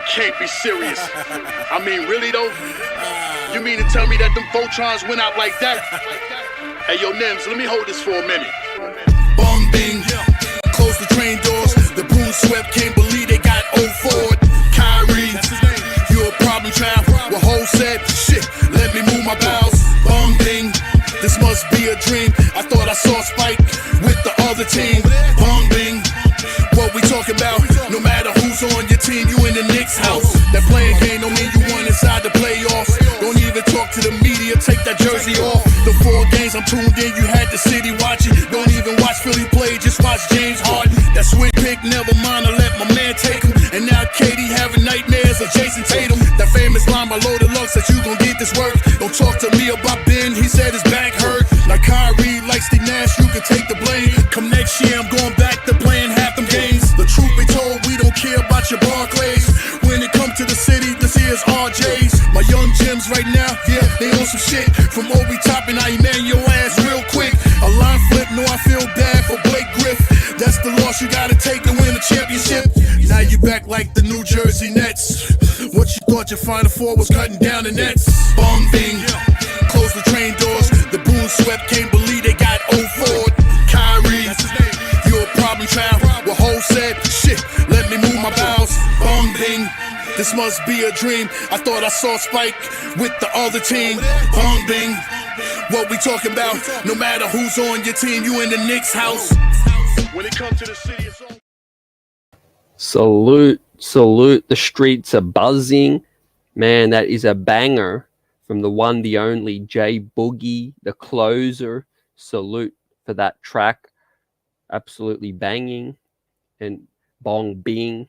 can't be serious. I mean, really though? You mean to tell me that them Voltrons went out like that? Hey, yo, Nims, let me hold this for a minute. Bong bing, close the train doors. The broom swept, can't believe they got old Ford. Kyrie, you a problem child. Well, Ho said, shit, let me move my bowels. Bong bing, this must be a dream. I thought I saw Spike with the other team. Bong bing, what we talking about? No matter who's on your team, you in the Knicks house. That playing game don't mean you won inside the playoffs. Don't even talk to the media, take that jersey off. The 4 games I'm tuned in, you had the city watching. Don't even watch Philly play, just watch James Harden. That swing pick, never mind, I let my man take him. And now Katie having nightmares of Jason Tatum. That famous line by Loaded Lux that you gon' get this work. Don't talk to me about Ben, he said his back hurt. Like Kyrie, like Steve Nash, you can take the blame. Come next year, I'm going back to playing half them games. The truth be told, we don't care about your Barclays. When it comes to the city, this here's RJ's. My young Gems right now, yeah, they on some shit. From Obi Toppin, I man your ass real quick. A line flip, no, I feel bad for Blake Griff. That's the loss you gotta take to win a championship. Now you back like the New Jersey Nets. What you thought your Final Four was cutting down the nets? Bong bing, close the train doors. The broom swept, can't believe they got old Ford. Kyrie, you a problem child. Well, Ho said, shit, let me move my bowels. Bong bing, this must be a dream. I thought I saw Spike with the other team. Bong bing, what we talking about? No matter who's on your team, you in the Knicks house. When it comes to the city, it's all... Salute, the streets are buzzing. Man, that is a banger from the one, the only J Boogie, the closer. Salute for that track. Absolutely banging. And bong bing.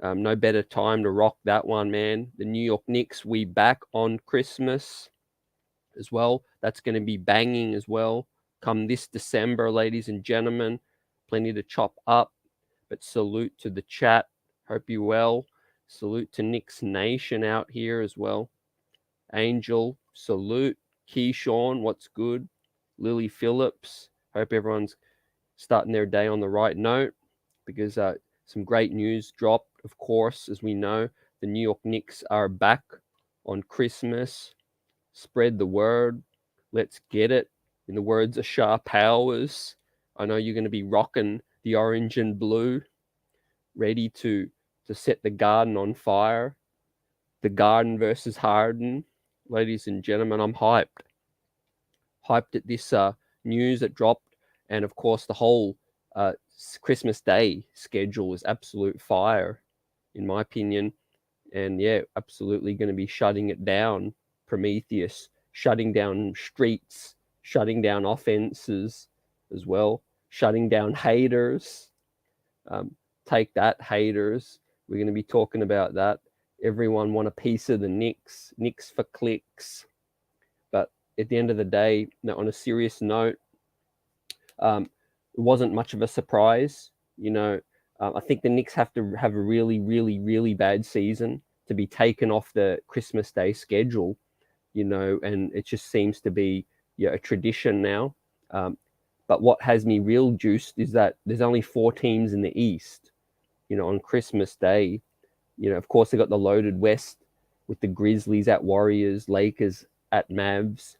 No better time to rock that one, man. The New York Knicks, we back on Christmas as well. That's going to be banging as well. Come this December, ladies and gentlemen. Plenty to chop up. But salute to the chat. Hope you well. Salute to Knicks Nation out here as well. Angel, salute. Keyshawn, what's good? Lily Phillips. Hope everyone's starting their day on the right note, because some great news dropped, of course, as we know. The New York Knicks are back on Christmas. Spread the word. Let's get it. In the words of Shah Powers, I know you're going to be rocking the orange and blue, ready to set the Garden on fire. The Garden versus Harden. Ladies and gentlemen, I'm hyped. Hyped at this news that dropped. And of course, the whole Christmas Day schedule is absolute fire, in my opinion. And yeah, absolutely going to be shutting it down. Prometheus, shutting down streets, shutting down offenses as well, shutting down haters. Take that, haters. We're going to be talking about that. Everyone want a piece of the Knicks. Knicks for clicks. But at the end of the day, on a serious note, it wasn't much of a surprise. I think the Knicks have to have a really, really, really bad season to be taken off the Christmas Day schedule, and it just seems to be a tradition now. But what has me real juiced is that there's only 4 teams in the East, on Christmas Day. Of course, they got the loaded West with the Grizzlies at Warriors, Lakers at Mavs,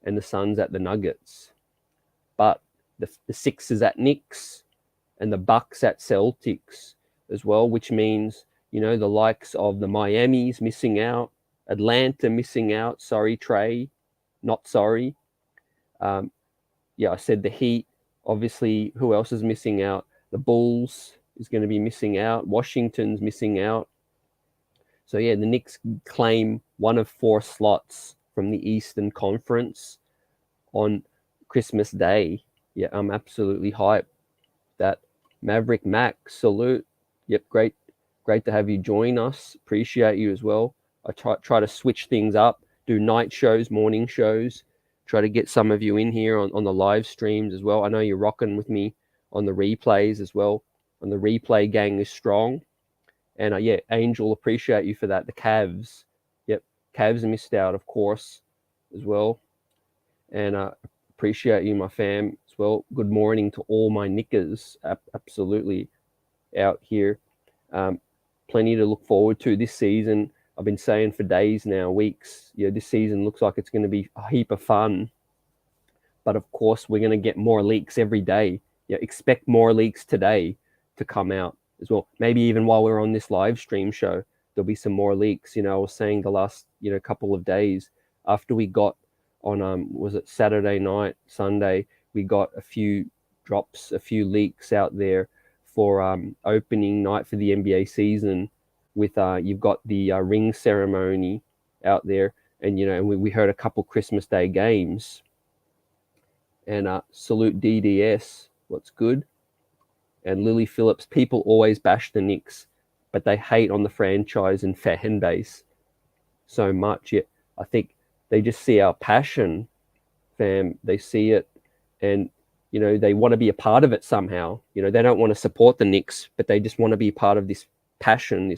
and the Suns at the Nuggets. But the Sixers at Knicks and the Bucks at Celtics as well, which means, the likes of the Miamis missing out, Atlanta missing out. Sorry, Trae, not sorry. I said the Heat. Obviously, who else is missing out? The Bulls is going to be missing out. Washington's missing out. So, the Knicks claim one of 4 slots from the Eastern Conference on Christmas Day. Yeah, I'm absolutely hyped. That Maverick Mac, salute. Yep, great to have you join us. Appreciate you as well. I try to switch things up, do night shows, morning shows. Try to get some of you in here on the live streams as well. I know you're rocking with me on the replays as well. And the replay gang is strong. And Angel, appreciate you for that. The Cavs. Yep, Cavs missed out, of course, as well. And appreciate you, my fam, as well. Good morning to all my Knickers. Absolutely out here. plenty to look forward to this season. I've been saying for days now, weeks, this season looks like it's going to be a heap of fun. But of course, we're going to get more leaks every day. Expect more leaks today to come out as well. Maybe even while we're on this live stream show, there'll be some more leaks. I was saying the last, couple of days after we got on, was it Saturday night, Sunday, we got a few drops, a few leaks out there for opening night for the NBA season with, you've got the ring ceremony out there. And, and we heard a couple Christmas Day games. And salute DDS, what's good? And Lily Phillips, people always bash the Knicks, but they hate on the franchise and fan base so much. Yet I think they just see our passion, fam. They see it, and they want to be a part of it somehow. They don't want to support the Knicks, but they just want to be part of this passion,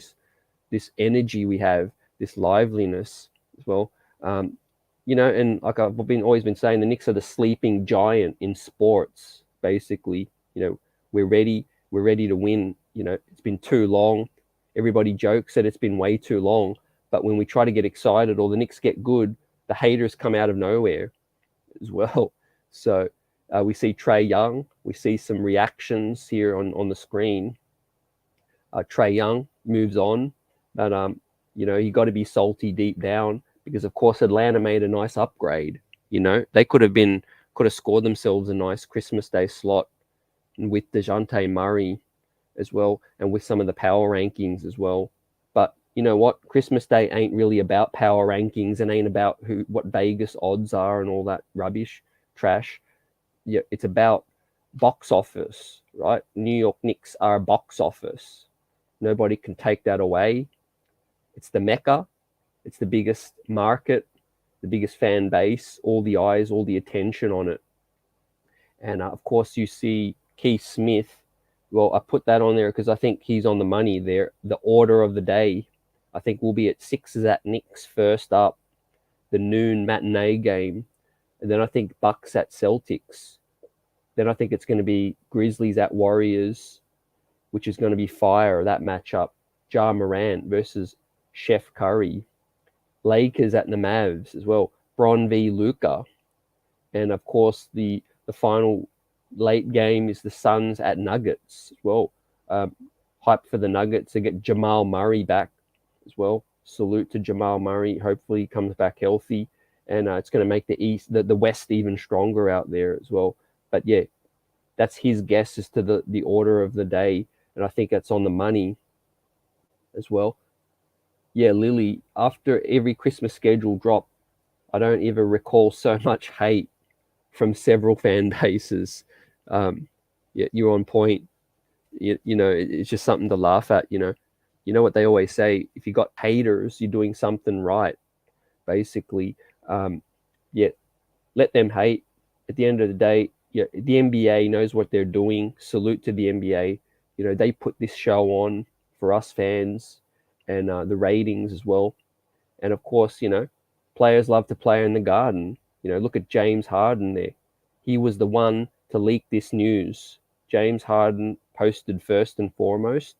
this energy we have, this liveliness as well. And like I've always been saying, the Knicks are the sleeping giant in sports. Basically, we're ready to win. It's been too long. Everybody jokes that it's been way too long, but when we try to get excited or the Knicks get good, the haters come out of nowhere as well. So we see Trae Young. We see some reactions here on the screen. Trae Young moves on, but you got to be salty deep down. Because of course Atlanta made a nice upgrade. They could have scored themselves a nice Christmas Day slot with DeJounte Murray as well, and with some of the power rankings as well. But you know what? Christmas Day ain't really about power rankings and ain't about what Vegas odds are and all that rubbish, trash. Yeah, it's about box office, right? New York Knicks are a box office. Nobody can take that away. It's the Mecca. It's the biggest market, the biggest fan base, all the eyes, all the attention on it. And of course, you see Keith Smith. Well, I put that on there because I think he's on the money there. The order of the day, I think we'll be at Sixers at Knicks first up, the noon matinee game. And then I think Bucks at Celtics. Then I think it's going to be Grizzlies at Warriors, which is going to be fire, that matchup. Ja Morant versus Chef Curry. Lakers at the Mavs as well. Bron v. Luka. And of course, the final late game is the Suns at Nuggets as well. Hype for the Nuggets to get Jamal Murray back as well. Salute to Jamal Murray. Hopefully he comes back healthy. And it's going to make the West even stronger out there as well. But yeah, that's his guess as to the order of the day. And I think that's on the money as well. Yeah, Lily, after every Christmas schedule drop, I don't ever recall so much hate from several fan bases. Yeah, you're on point. It's just something to laugh at. You know what they always say: if you got haters, you're doing something right. Basically, yeah, let them hate. At the end of the day, yeah, the NBA knows what they're doing. Salute to the NBA. They put this show on for us fans. And the ratings as well. And of course, players love to play in the Garden. Look at James Harden there. He was the one to leak this news. James Harden posted first and foremost,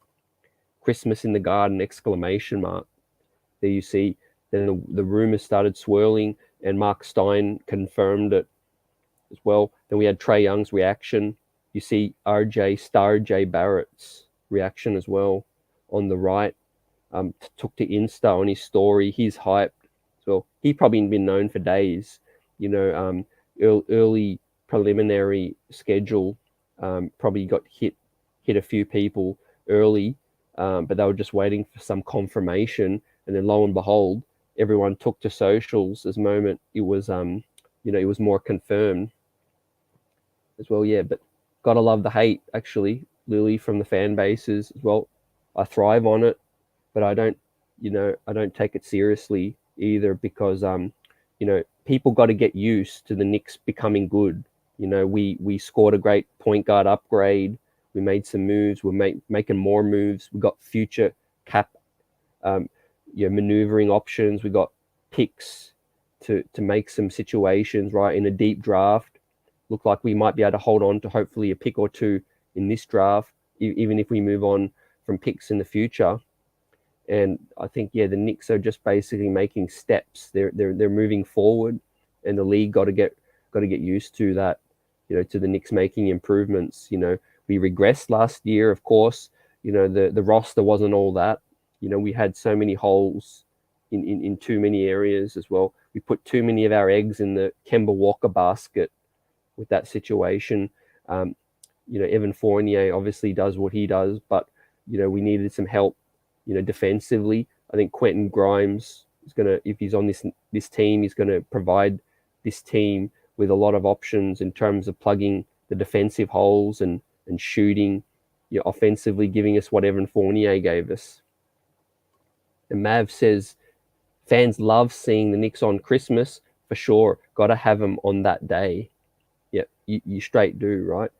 Christmas in the Garden, ! There you see. Then the rumors started swirling and Mark Stein confirmed it as well. Then we had Trae Young's reaction. You see Star J Barrett's reaction as well on the right. Took to Insta on his story. He's hyped. So he probably been known for days. Early preliminary schedule probably got hit a few people early, but they were just waiting for some confirmation. And then lo and behold, everyone took to socials as moment it was it was more confirmed as well. Yeah, but gotta love the hate actually, Lily, from the fan bases as well. I thrive on it. But I don't take it seriously either because, people got to get used to the Knicks becoming good. We scored a great point guard upgrade. We made some moves. We're making more moves. We got future cap, maneuvering options. We got picks to make some situations right in a deep draft. Look like we might be able to hold on to hopefully a pick or two in this draft, even if we move on from picks in the future. And I think, the Knicks are just basically making steps. They're moving forward, and the league got to get used to that. To the Knicks making improvements. We regressed last year, of course. The roster wasn't all that. We had so many holes in too many areas as well. We put too many of our eggs in the Kemba Walker basket with that situation. Evan Fournier obviously does what he does, but we needed some help. Defensively, I think Quentin Grimes is gonna, if he's on this team, he's gonna provide this team with a lot of options in terms of plugging the defensive holes and shooting, offensively, giving us what Evan Fournier gave us. And Mav says fans love seeing the Knicks on Christmas for sure. Got to have them on that day. Yeah, you straight do, right?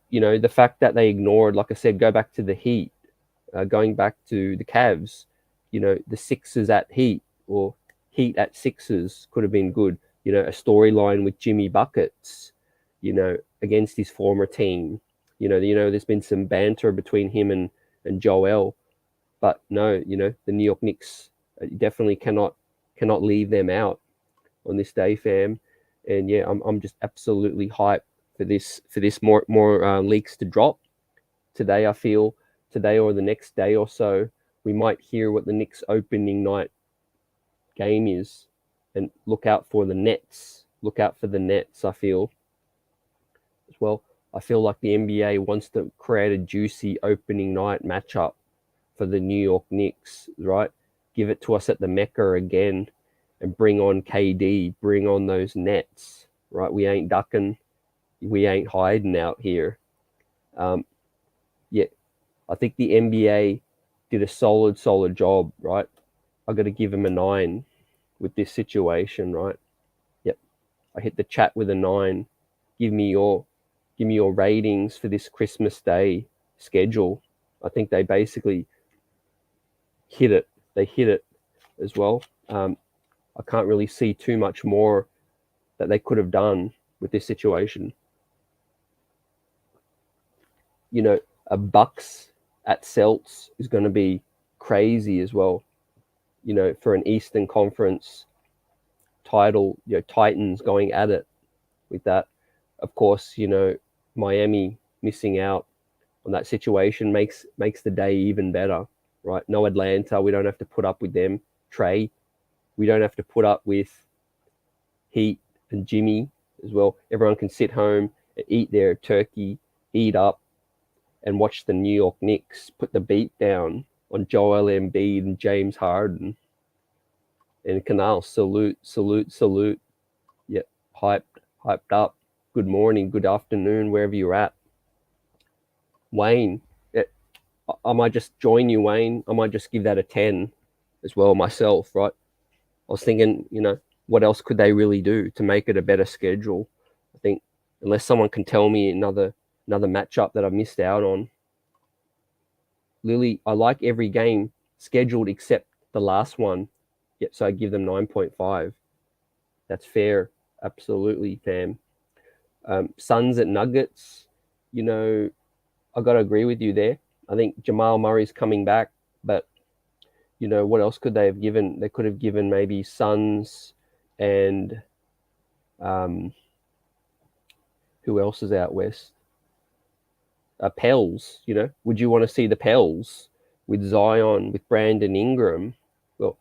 The fact that they ignored, like I said, go back to the Heat, going back to the Cavs, the Sixers at Heat or Heat at Sixers could have been good. A storyline with Jimmy Buckets, against his former team. There's been some banter between him and Joel, but no, the New York Knicks definitely cannot leave them out on this day, fam. And yeah, I'm just absolutely hyped for this more leaks to drop today. I feel today or the next day or so, we might hear what the Knicks opening night game is, and look out for the Nets. Look out for the Nets, I feel, as well. I feel like the NBA wants to create a juicy opening night matchup for the New York Knicks, right? Give it to us at the Mecca again and bring on KD, bring on those Nets, right? We ain't ducking. We ain't hiding out here. I think the NBA did a solid job, right? I got to give them a 9 with this situation, right? Yep. I hit the chat with a 9. Give me your ratings for this Christmas Day schedule. I think they basically hit it. They hit it as well. I can't really see too much more that they could have done with this situation. A Bucks at Celts is going to be crazy as well. For an Eastern Conference title, Titans going at it with that. Of course, Miami missing out on that situation makes the day even better, right? No Atlanta, we don't have to put up with them. Trae, we don't have to put up with Heat and Jimmy as well. Everyone can sit home and eat their turkey, eat up, and watch the New York Knicks put the beat down on Joel Embiid and James Harden. And Canal, salute. Yeah, hyped up. Good morning, good afternoon, wherever you're at. Wayne, I might just join you, Wayne. I might just give that a 10 as well myself, right? I was thinking, what else could they really do to make it a better schedule? I think unless someone can tell me another matchup that I missed out on. Lily, I like every game scheduled except the last one. Yep, so I give them 9.5. That's fair. Absolutely, fam. Suns at Nuggets, I got to agree with you there. I think Jamal Murray's coming back, but, what else could they have given? They could have given maybe Suns and who else is out west? Pels, would you want to see the Pels with Zion, with Brandon Ingram? Well,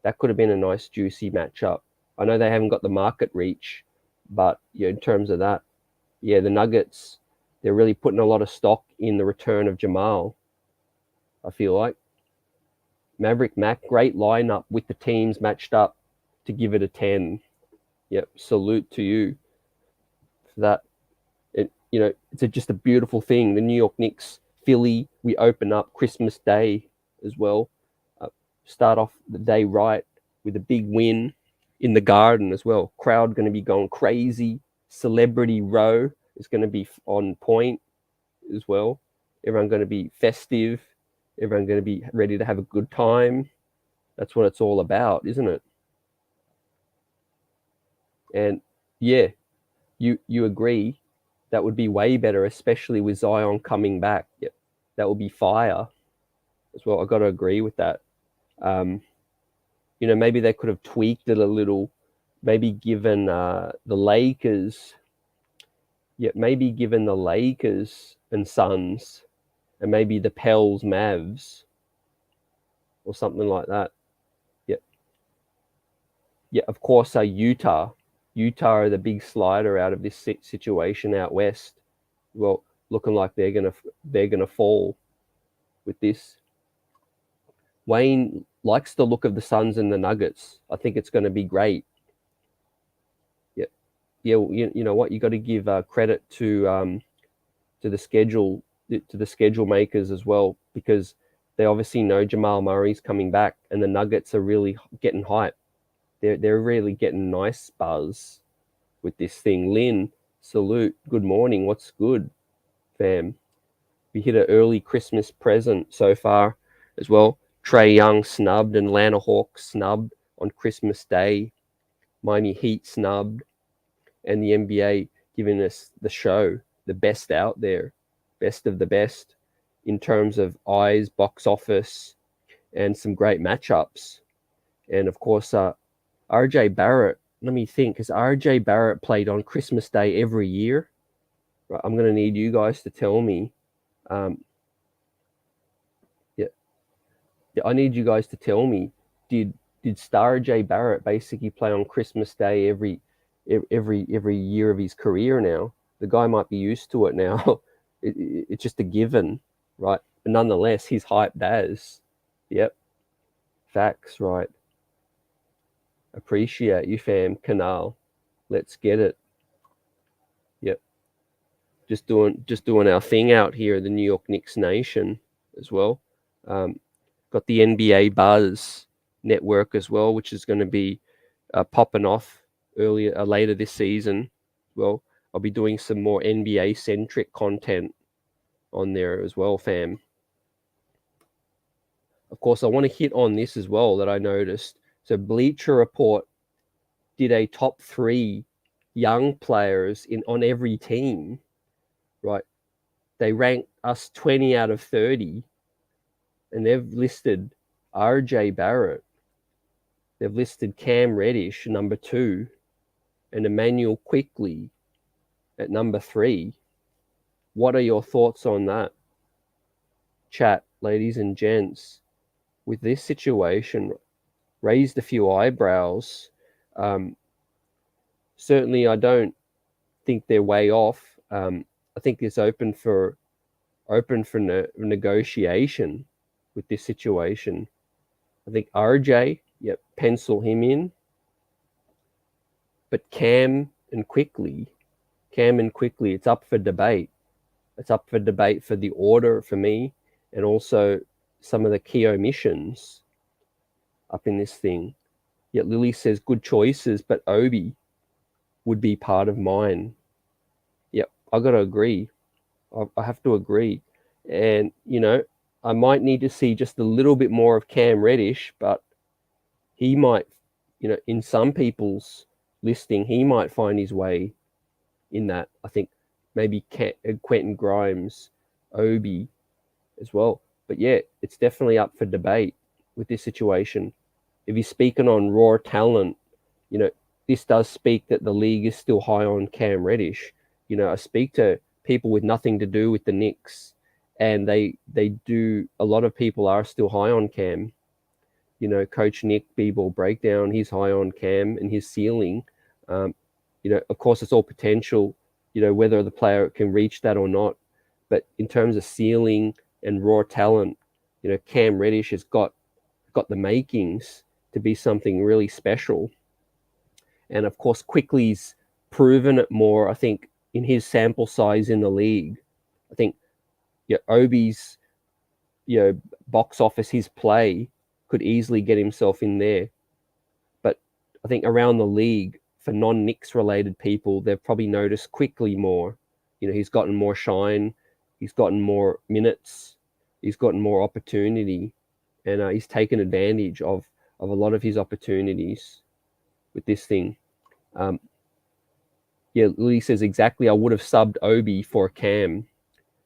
that could have been a nice, juicy matchup. I know they haven't got the market reach, but in terms of that, the Nuggets, they're really putting a lot of stock in the return of Jamal, I feel like. Maverick Mac, great lineup with the teams matched up to give it a 10. Yep, salute to you for that. It's just a beautiful thing. The New York Knicks, Philly, we open up Christmas Day as well. Start off the day right with a big win in the Garden as well. Crowd going to be going crazy. Celebrity Row is going to be on point as well. Everyone going to be festive. Everyone going to be ready to have a good time. That's what it's all about, isn't it? And yeah, you agree that would be way better, especially with Zion coming back. Yep. that would be fire as well. I got to agree with that. Maybe they could have tweaked it a little, maybe given the Lakers and Suns, and maybe the Pels Mavs or something like that. Yeah, of course, Utah are the big slider out of this situation out west. Well, looking like they're gonna fall with this. Wayne likes the look of the Suns and the Nuggets. I think it's going to be great. Yeah. You know what? You got to give credit to the schedule makers as well, because they obviously know Jamal Murray's coming back, and the Nuggets are really getting hype. They're really getting nice buzz with this thing. Lynn, salute. Good morning. What's good, fam? We hit an early Christmas present so far as well. Trae Young snubbed, and Atlanta Hawks snubbed on Christmas Day. Miami Heat snubbed, and the NBA giving us the show, the best out there, best of the best in terms of eyes, box office, and some great matchups. And of course, RJ Barrett, let me think, has RJ Barrett played on Christmas Day every year? Right, I'm going to need you guys to tell me. I need you guys to tell me, did Star J Barrett basically play on Christmas Day every year of his career now? The guy might be used to it now. It's just a given, right? But nonetheless, he's hyped as. Yep. Facts, right? Appreciate you, fam. Canal. Let's get it. Yep. Just doing our thing out here, the New York Knicks Nation as well. Got the NBA Buzz network as well, which is going to be popping off later this season. Well, I'll be doing some more NBA centric content on there as well, fam. Of course, I want to hit on this as well that I noticed. So Bleacher Report did a top 3 young players on every team, right? They ranked us 20 out of 30, and they've listed RJ Barrett. They've listed Cam Reddish, number 2, and Emmanuel Quickly at number 3. What are your thoughts on that? Chat, ladies and gents, with this situation, raised a few eyebrows. Certainly, I don't think they're way off. I think it's open for negotiation with this situation. I think RJ, yep, pencil him in. But Cam and Quickly, it's up for debate. It's up for debate for the order for me, and also some of the key omissions up in this thing. Yet Lily says good choices, but Obi would be part of mine. Yep, I got to agree. I have to agree. And, I might need to see just a little bit more of Cam Reddish, but he might, in some people's listing, he might find his way in that. I think maybe Quentin Grimes, Obi as well. But yeah, it's definitely up for debate with this situation. If you're speaking on raw talent, this does speak that the league is still high on Cam Reddish. I speak to people with nothing to do with the Knicks, and they do. A lot of people are still high on Cam. Coach Nick, B-Ball Breakdown, he's high on Cam and his ceiling. Of course, it's all potential, whether the player can reach that or not. But in terms of ceiling and raw talent, Cam Reddish has got the makings to be something really special. And of course, Quickly's proven it more, I think, in his sample size in the league. I think Obi's box office, his play could easily get himself in there. But I think around the league, for non-Knicks related people, they've probably noticed Quickly more. He's gotten more shine, he's gotten more minutes, he's gotten more opportunity, and he's taken advantage of a lot of his opportunities with this thing. Lily says exactly, I would have subbed Obi for Cam.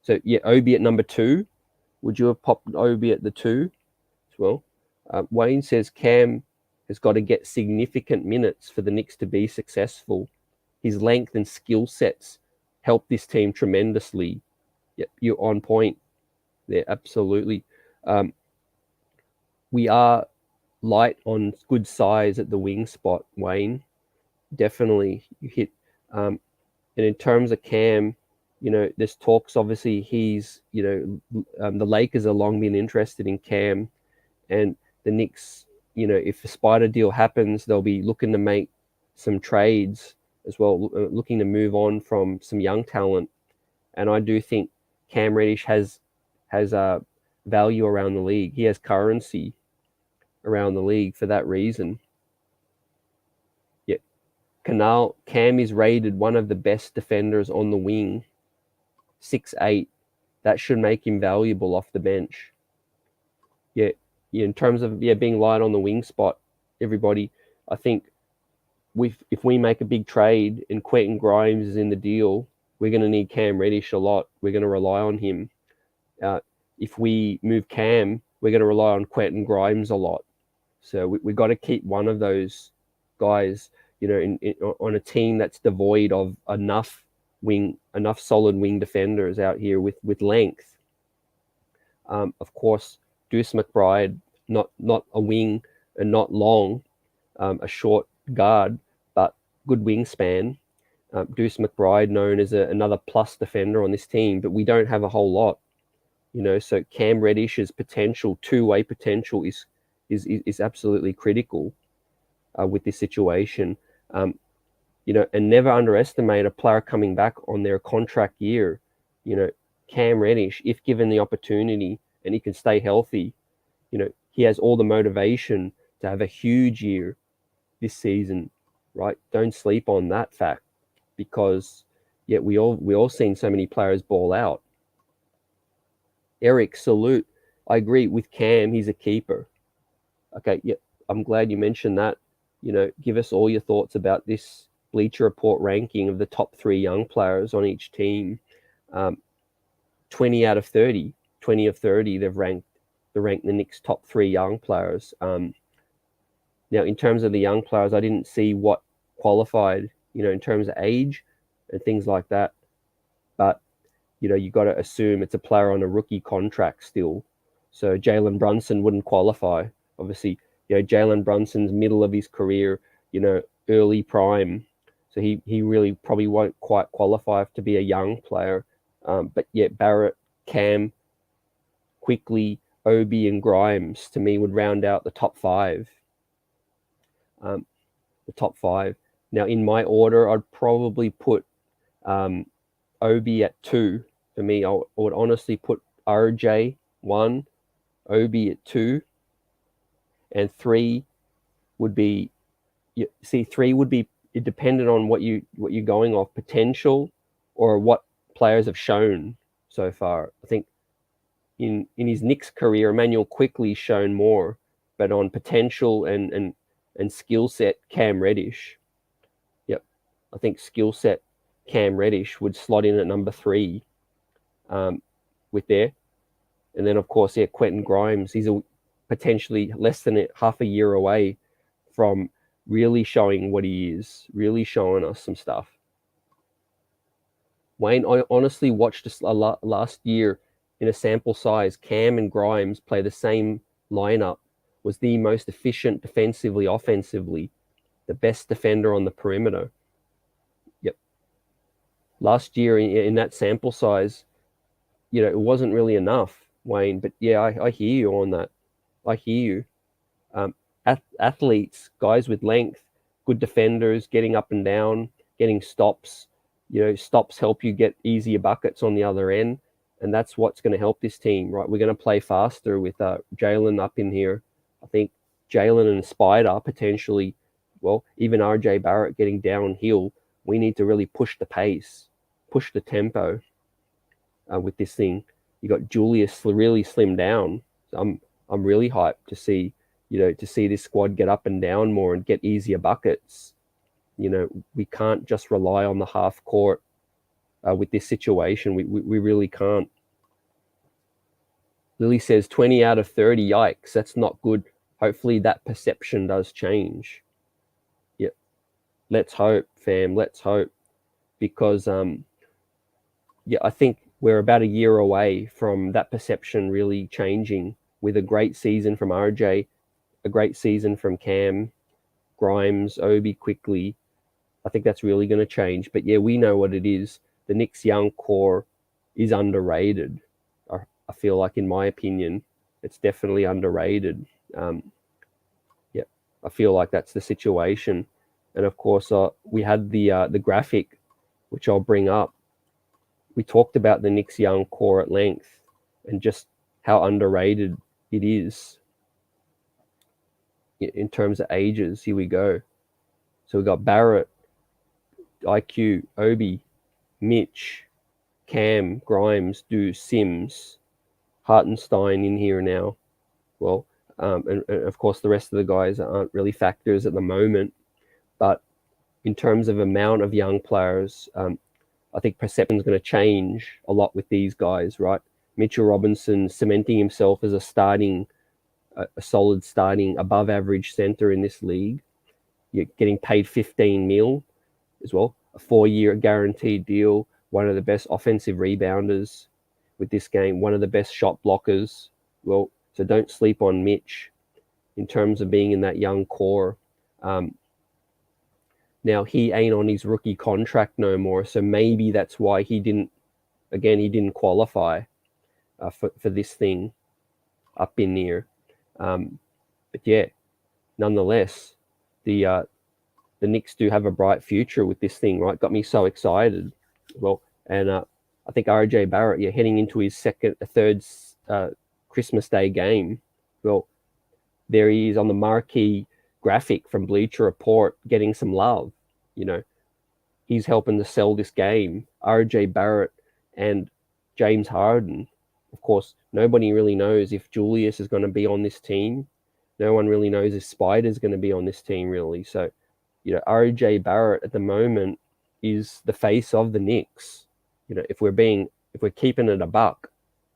So Obi at number 2, would you have popped Obi at the 2 as well? Wayne says Cam has got to get significant minutes for the Knicks to be successful. His length and skill sets help this team tremendously. Yep, you're on point there, absolutely. We are light on good size at the wing spot, Wayne. Definitely, you hit. And in terms of Cam, there's talks. Obviously, he's, the Lakers have long been interested in Cam, and the Knicks, if the Spider deal happens, they'll be looking to make some trades as well, looking to move on from some young talent. And I do think Cam Reddish has value around the league. He has currency around the league for that reason. Yeah, Cam is rated one of the best defenders on the wing, 6'8". That should make him valuable off the bench. Yeah, in terms of being light on the wing spot, everybody, I think if we make a big trade and Quentin Grimes is in the deal, we're going to need Cam Reddish a lot. We're going to rely on him. If we move Cam, we're going to rely on Quentin Grimes a lot. So we got to keep one of those guys, on a team that's devoid of enough solid wing defenders out here with length. Of course, Deuce McBride, not a wing and not long, a short guard, but good wingspan. Deuce McBride, known as another plus defender on this team, but we don't have a whole lot, So Cam Reddish's potential, two-way potential, is absolutely critical with this situation. And never underestimate a player coming back on their contract year. Cam Reddish, if given the opportunity and he can stay healthy, he has all the motivation to have a huge year this season, right? Don't sleep on that fact, because we all seen so many players ball out. Eric, salute. I agree with Cam. He's a keeper. Okay, yeah, I'm glad you mentioned that. Give us all your thoughts about this Bleacher Report ranking of the top 3 young players on each team. 20 out of 30, 20 of 30, they've ranked the Knicks top 3 young players. Now, in terms of the young players, I didn't see what qualified, in terms of age and things like that. But, you got to assume it's a player on a rookie contract still. So Jalen Brunson wouldn't qualify. Obviously, Jalen Brunson's middle of his career, early prime. So he really probably won't quite qualify to be a young player. But yet Barrett, Cam, Quickly, Obi, and Grimes, to me, would round out the top 5. The top 5. Now, in my order, I'd probably put Obi at 2. For me, I would honestly put RJ 1, Obi at 2, and 3 would be. See, 3 would be dependent on what you're going off, potential or what players have shown so far. I think in his Knicks career, Emmanuel Quickly's shown more, but on potential and skill set, Cam Reddish. Yep, I think skill set Cam Reddish would slot in at number 3. With there, and then of course, Quentin Grimes. He's potentially less than half a year away from really showing what he is, really showing us some stuff. Wayne, I honestly watched last year in a sample size. Cam and Grimes play the same lineup. Was the most efficient defensively, offensively, the best defender on the perimeter. Yep. Last year in that sample size, it wasn't really enough, Wayne. But I hear you on that. I hear you. Athletes, guys with length, good defenders, getting up and down, getting stops. Stops help you get easier buckets on the other end, and that's what's going to help this team, right? We're going to play faster with Jalen up in here. I think Jalen and Spider potentially, even RJ Barrett getting downhill. We need to really push the pace, push the tempo with this thing. You got Julius really slimmed down. So I'm really hyped to see this squad get up and down more and get easier buckets. We can't just rely on the half court with this situation. We really can't. Lily says 20 out of 30. Yikes, that's not good. Hopefully that perception does change. Yep. Let's hope, fam. Let's hope. Because, I think we're about a year away from that perception really changing, with a great season from RJ, a great season from Cam, Grimes, Obi quickly. I think that's really going to change. But yeah, we know what it is. The Knicks young core is underrated. I feel like, in my opinion, it's definitely underrated. I feel like that's the situation. And of course, we had the graphic, which I'll bring up. We talked about the Knicks young core at length and just how underrated it is in terms of ages. Here we go. So we got Barrett, IQ, Obi, Mitch, Cam, Grimes, Deuce, Sims, Hartenstein in here now. Well, and of course the rest of the guys aren't really factors at the moment. But in terms of amount of young players, I think perception is going to change a lot with these guys, right? Mitchell Robinson cementing himself as a solid starting above average center in this league. You're getting paid 15 mil as well, a 4-year guaranteed deal, one of the best offensive rebounders with this game, one of the best shot blockers. Well, so don't sleep on Mitch in terms of being in that young core. Now, he ain't on his rookie contract no more, so maybe that's why he didn't qualify for this thing up in here. But yeah, nonetheless, the Knicks do have a bright future with this thing, right? Got me so excited. Well, and I think RJ Barrett, heading into his third Christmas Day game. Well, there he is on the marquee graphic from Bleacher Report, getting some love. He's helping to sell this game. RJ Barrett and James Harden. Of course, nobody really knows if Julius is going to be on this team. No one really knows if Spider's going to be on this team, really. So, RJ Barrett at the moment is the face of the Knicks. If we're keeping it a buck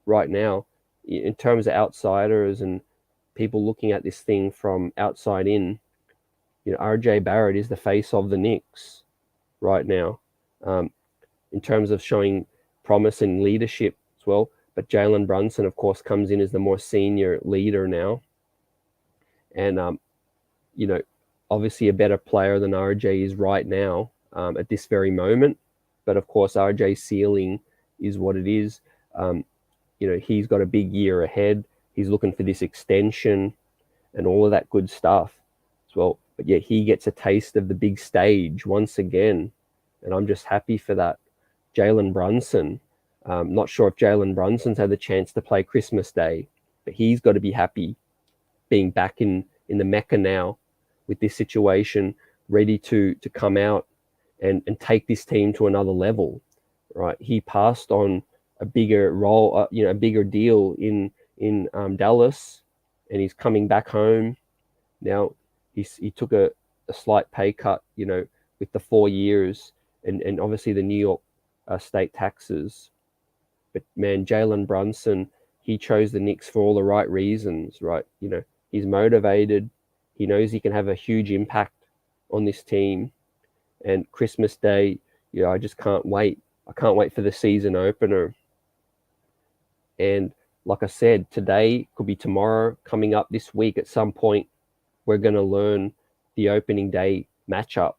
right now, in terms of outsiders and people looking at this thing from outside in, RJ Barrett is the face of the Knicks right now, in terms of showing promise and leadership as well. But Jalen Brunson, of course, comes in as the more senior leader now. And, obviously a better player than RJ is right now, at this very moment. But of course, RJ's ceiling is what it is. He's got a big year ahead. He's looking for this extension and all of that good stuff as well. But yeah, he gets a taste of the big stage once again. And I'm just happy for that. Jalen Brunson. Not sure if Jalen Brunson's had the chance to play Christmas Day, but he's got to be happy being back in the Mecca now with this situation, ready to come out and take this team to another level, right? He passed on a bigger role, a bigger deal in Dallas, and he's coming back home. Now, he took a slight pay cut, with the 4 years and obviously the New York state taxes. But man, Jalen Brunson, he chose the Knicks for all the right reasons, right? He's motivated. He knows he can have a huge impact on this team. And Christmas Day, I just can't wait. I can't wait for the season opener. And like I said, today, could be tomorrow, coming up this week at some point, we're going to learn the opening day matchup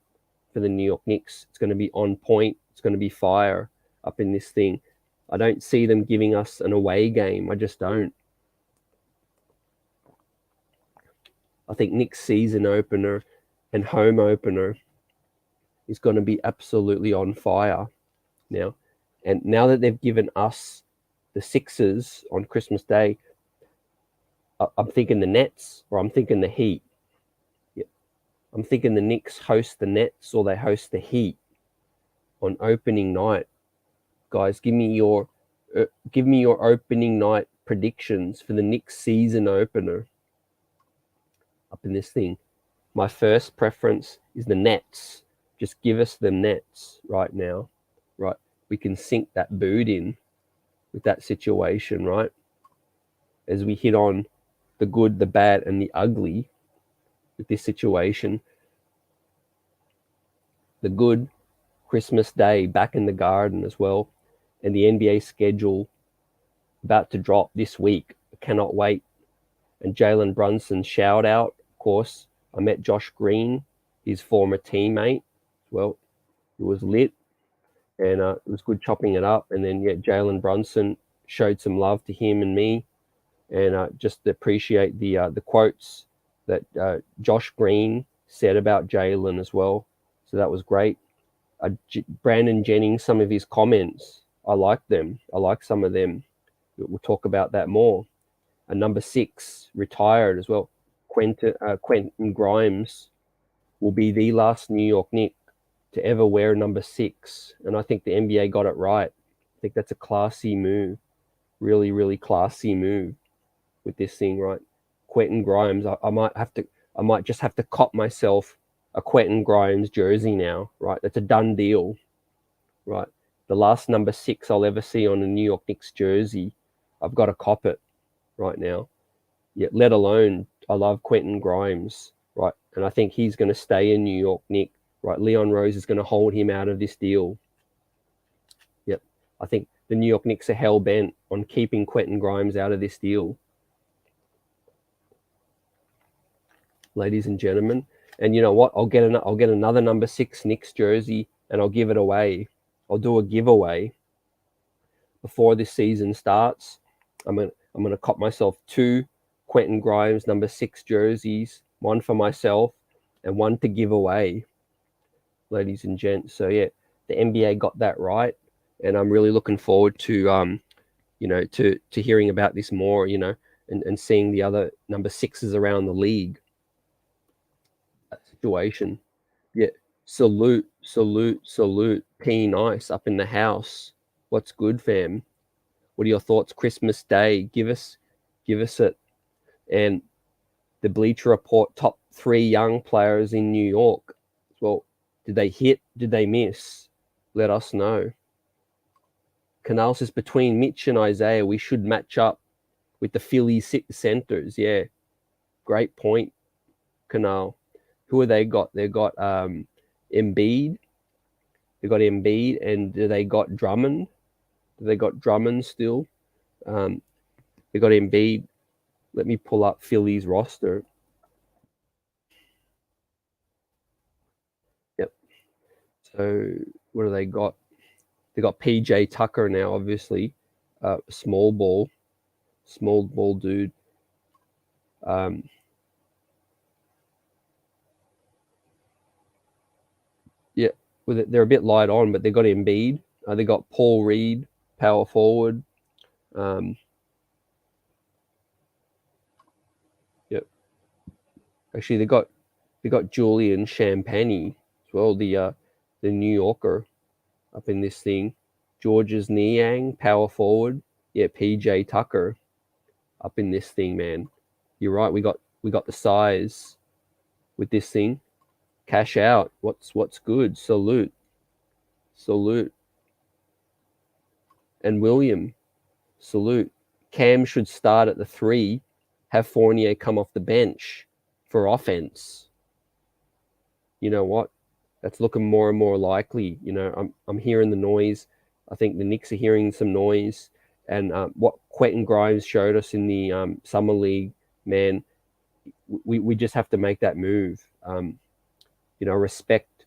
for the New York Knicks. It's going to be on point. It's going to be fire up in this thing. I don't see them giving us an away game. I just don't. I think Knicks season opener and home opener is going to be absolutely on fire now. And now that they've given us the Sixers on Christmas Day, I'm thinking the Nets or I'm thinking the Heat. Yeah. I'm thinking the Knicks host the Nets or they host the Heat on opening night. Guys, give me your opening night predictions for the Knicks season opener up in this thing. My first preference is the Nets. Just give us the Nets right now, right? We can sink that boot in with that situation, right? as we hit on the good, the bad, and the ugly with this situation. The good, Christmas Day back in the Garden as well, and the NBA schedule about to drop this week. I cannot wait. And Jalen Brunson shout out, of course. I met Josh Green, his former teammate. Well, it was lit, and it was good chopping it up. And then Jalen Brunson showed some love to him and me, and just appreciate the quotes that Josh Green said about Jalen as well. So that was great. Brandon Jennings, some of his comments, I like them. I like some of them. We'll talk about that more. Number 6 retired as well. Quentin Grimes will be the last New York Knick to ever wear number 6, and I think the NBA got it right. I think that's a classy move, really, really classy move with this thing, right? Quentin Grimes, I might just have to cop myself a Quentin Grimes jersey now, right? That's a done deal, right? The last number 6 I'll ever see on a New York Knicks jersey, I've got to cop it right now. Yeah, let alone I love Quentin Grimes, right? And I think he's going to stay in New York Knicks, right? Leon Rose is going to hold him out of this deal. Yep, I think the New York Knicks are hell bent on keeping Quentin Grimes out of this deal, ladies and gentlemen. And you know what? I'll get another number 6 Knicks jersey, and I'll give it away. I'll do a giveaway before this season starts. I'm gonna cop myself 2 Quentin Grimes number 6 jerseys, one for myself and one to give away, ladies and gents. So yeah, the NBA got that right, and I'm really looking forward to to hearing about this more, and seeing the other number 6s around the league. Situation. Yeah, salute. P Nice up in the house. What's good, fam? What are your thoughts? Christmas Day. Give us it. And the Bleacher Report top 3 young players in New York. Well, did they hit? Did they miss? Let us know. Canal says between Mitch and Isaiah, we should match up with the Philly centers. Yeah, great point, Canal. Who have they got? They got Embiid. They got Embiid, and they got Drummond. They got Drummond still. They got Embiid. Let me pull up Philly's roster. Yep. So what do they got? They got PJ Tucker now, obviously. Small ball dude. Yeah, they're a bit light on, but they got Embiid. They got Paul Reed, power forward. Yep. Actually, they got Julian Champagny as well, the New Yorker up in this thing. Georges Niang, power forward. Yeah, PJ Tucker up in this thing, man. You're right. We got the size with this thing. Cash out. What's good? Salute. And William, salute. Cam should start at the 3. Have Fournier come off the bench for offense. You know what? That's looking more and more likely. I'm hearing the noise. I think the Knicks are hearing some noise. And what Quentin Grimes showed us in the summer league, man, we just have to make that move. Respect.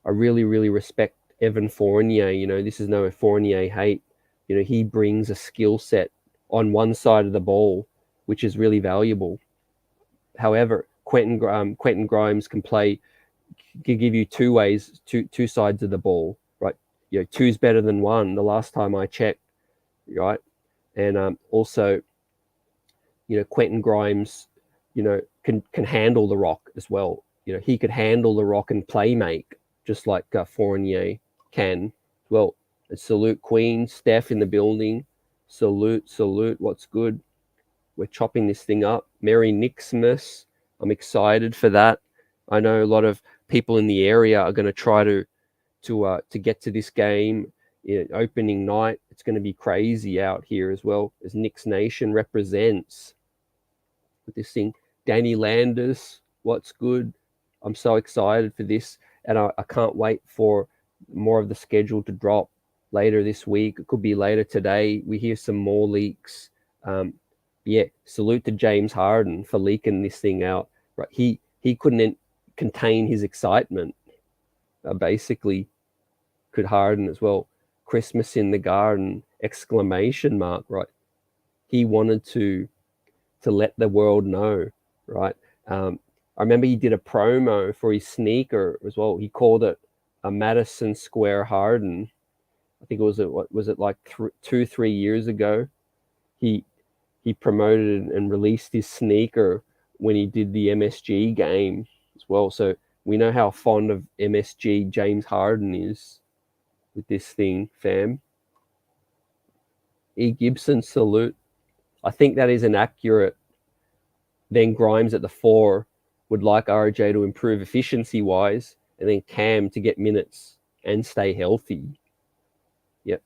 I really, really respect Evan Fournier. This is no Fournier hate. He brings a skill set on one side of the ball, which is really valuable. However, Quentin Grimes can give you 2 ways, two sides of the ball, right? 2's better than 1. The last time I checked, right? And also, Quentin Grimes, can handle the rock as well. He could handle the rock and play make just like Fournier can. Well, salute Queen, Steph in the building. Salute. What's good? We're chopping this thing up. Merry Knicksmas. I'm excited for that. I know a lot of people in the area are going to try to get to this game opening night. It's going to be crazy out here as well, as Knicks Nation represents with this thing. Danny Landers, what's good? I'm so excited for this, and I can't wait for more of the schedule to drop later this week. It could be later today. We hear some more leaks. Salute to James Harden for leaking this thing out. Right, he couldn't contain his excitement. Basically, could Harden as well. Christmas in the Garden! ! Right, he wanted to let the world know. Right, I remember he did a promo for his sneaker as well. He called it a Madison Square Harden. I think it was what was it like 2-3 years ago. He promoted and released his sneaker when he did the MSG game as well. So we know how fond of MSG James Harden is with this thing, fam. E. Gibson, salute. I think that is inaccurate. Then Grimes at the 4 would like RJ to improve efficiency-wise, and then Cam to get minutes and stay healthy. Yep.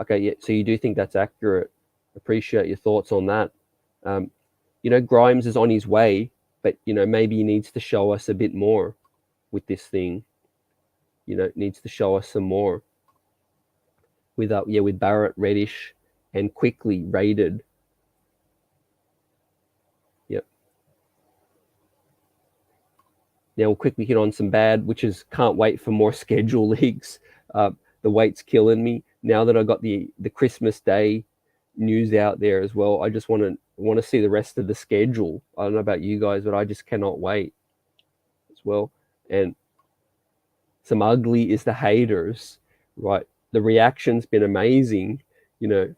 Okay, yeah, so you do think that's accurate. Appreciate your thoughts on that. Grimes is on his way, but, maybe he needs to show us a bit more with this thing. Needs to show us some more. With Barrett, Reddish, and quickly rated. Yep. Now we'll quickly hit on some bad, which is can't wait for more schedule leagues. The wait's killing me. Now that I got the Christmas Day news out there as well, I just want to see the rest of the schedule. I don't know about you guys, but I just cannot wait as well. And some ugly is the haters, right? The reaction's been amazing,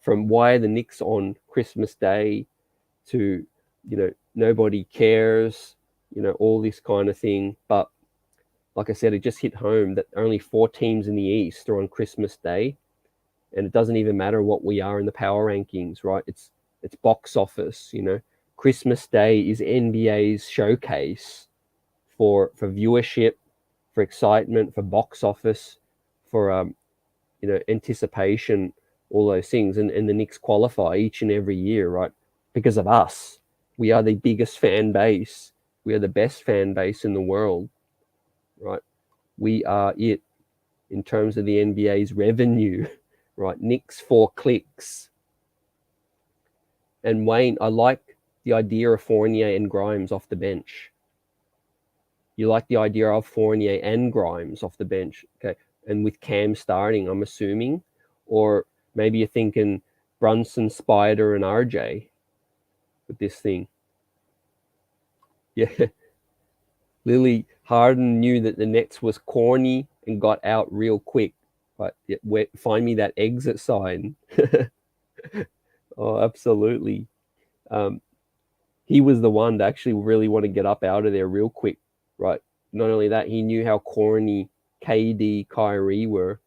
from why are the Knicks on Christmas Day to, nobody cares, all this kind of thing. But like I said, it just hit home that only 4 teams in the East are on Christmas Day. And it doesn't even matter what we are in the power rankings, right? It's box office, Christmas Day is NBA's showcase for viewership, for excitement, for box office, for anticipation, all those things. And the Knicks qualify each and every year, right? Because of us. We are the biggest fan base. We are the best fan base in the world, right? We are it in terms of the NBA's revenue. Right, Knicks for clicks. And Wayne, I like the idea of Fournier and Grimes off the bench. You like the idea of Fournier and Grimes off the bench, okay? And with Cam starting, I'm assuming, or maybe you're thinking Brunson, Spider, and RJ with this thing. Yeah, Lily Harden knew that the Nets was corny and got out real quick. But find me that exit sign. Oh, absolutely. He was the one to actually really want to get up out of there real quick, right? Not only that, he knew how corny KD, Kyrie were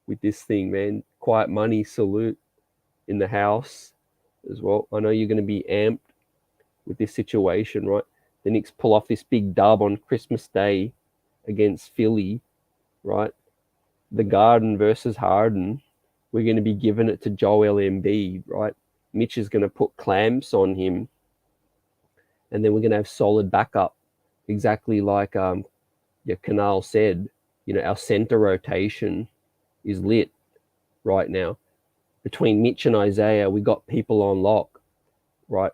with this thing, man. Quiet Money, salute in the house as well. I know you're going to be amped with this situation, right? The Knicks pull off this big dub on Christmas Day against Philly, right? The Garden versus Harden, we're going to be giving it to Joel Embiid, right? Mitch is going to put clamps on him, and then we're going to have solid backup, exactly like Canal said. Our center rotation is lit right now. Between Mitch and Isaiah, we got people on lock, right?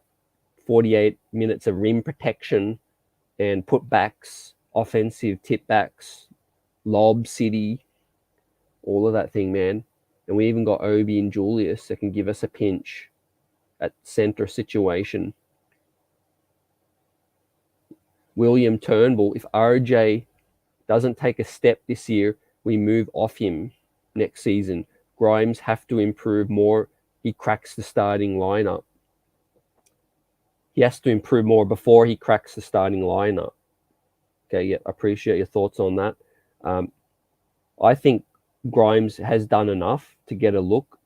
48 minutes of rim protection and putbacks, offensive tip-backs, lob city, all of that thing, man. And we even got Obi and Julius that can give us a pinch at center situation. William Turnbull, if RJ doesn't take a step this year, we move off him next season. Grimes have to improve more. He cracks the starting lineup. He has to improve more before he cracks the starting lineup. Okay, yeah, I appreciate your thoughts on that. I think Grimes has done enough to get a look.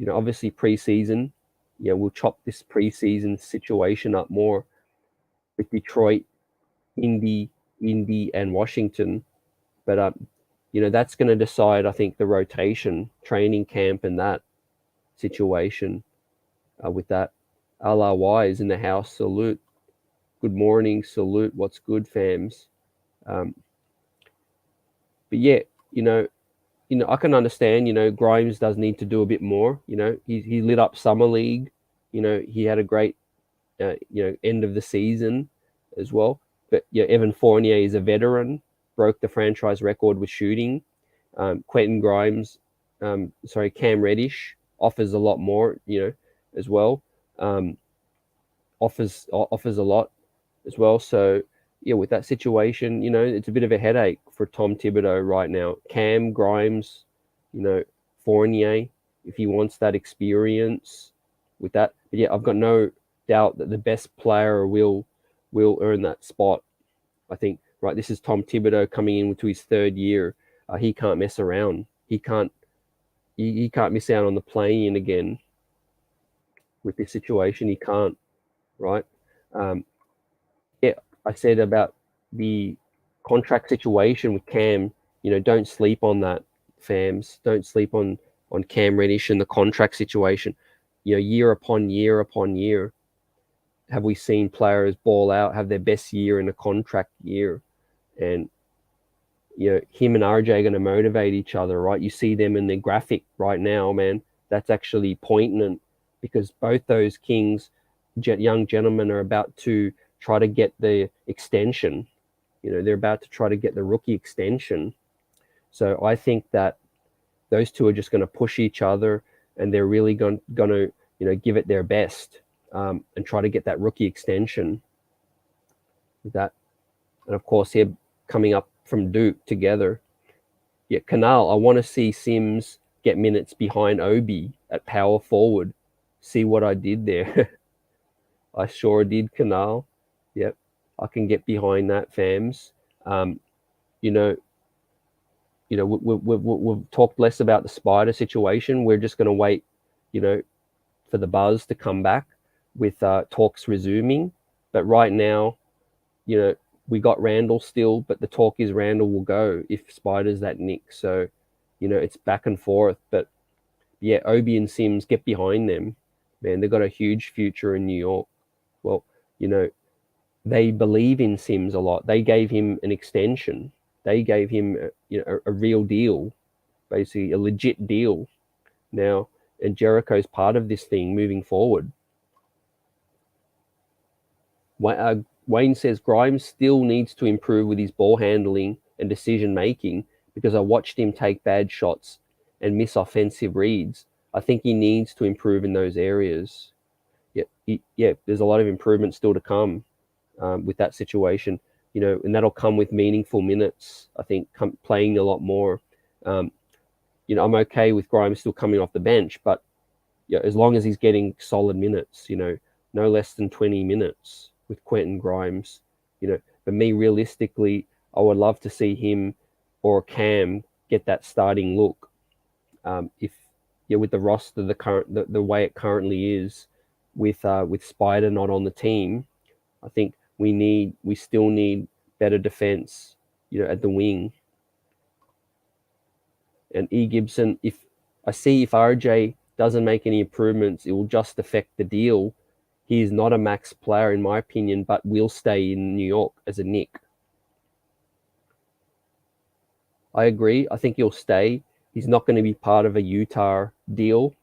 Obviously preseason, we'll chop this preseason situation up more with Detroit, Indy, and Washington. But that's going to decide, I think, the rotation, training camp, and that situation with that. LRY is in the house. Salute. Good morning. Salute. What's good, fams? But yeah, I can understand. Grimes does need to do a bit more. He lit up summer league. He had a great end of the season as well. But Evan Fournier is a veteran, broke the franchise record with shooting. Quentin Grimes, Cam Reddish offers a lot more, as well. Offers a lot as well. So with that situation, it's a bit of a headache for Tom Thibodeau right now. Cam, Grimes, Fournier, if he wants that experience with that. But I've got no doubt that the best player will earn that spot. I think, right, this is Tom Thibodeau coming into his third year. He can't mess around. He can't miss out on the play-in again with this situation. He can't, right? I said about the contract situation with Cam, don't sleep on that, fams. Don't sleep on Cam Reddish and the contract situation. Year upon year upon year, have we seen players ball out, have their best year in a contract year? And, him and RJ are going to motivate each other, right? You see them in the graphic right now, man. That's actually poignant because both those Kings, young gentlemen, are about to try to get the extension. They're about to try to get the rookie extension. So I think that those two are just going to push each other, and they're really going to, give it their best and try to get that rookie extension with that. And of course, they're coming up from Duke together. Canal, I want to see Sims get minutes behind Obi at power forward. See what I did there? I sure did, Canal. Yep, I can get behind that, fams. We've talked less about the Spider situation. We're just going to wait, for the buzz to come back with talks resuming. But right now, we got Randall still, but the talk is Randall will go if Spider's that Knicks. So, it's back and forth. But Obi and Sims, get behind them, man. They've got a huge future in New York. Well, they believe in Sims a lot. They gave him an extension. They gave him, a real deal, basically a legit deal now. And Jericho's part of this thing moving forward. Wayne says Grimes still needs to improve with his ball handling and decision making because I watched him take bad shots and miss offensive reads. I think he needs to improve in those areas. There's a lot of improvement still to come with that situation, and that'll come with meaningful minutes. I think playing a lot more. I'm okay with Grimes still coming off the bench, but as long as he's getting solid minutes, no less than 20 minutes with Quentin Grimes. For me, realistically, I would love to see him or Cam get that starting look. With the roster, the way it currently is, with Spider not on the team, I think we still need better defense, at the wing. And E. Gibson, if RJ doesn't make any improvements, it will just affect the deal. He is not a max player, in my opinion, but will stay in New York as a Knick. I agree. I think he'll stay. He's not going to be part of a Utah deal.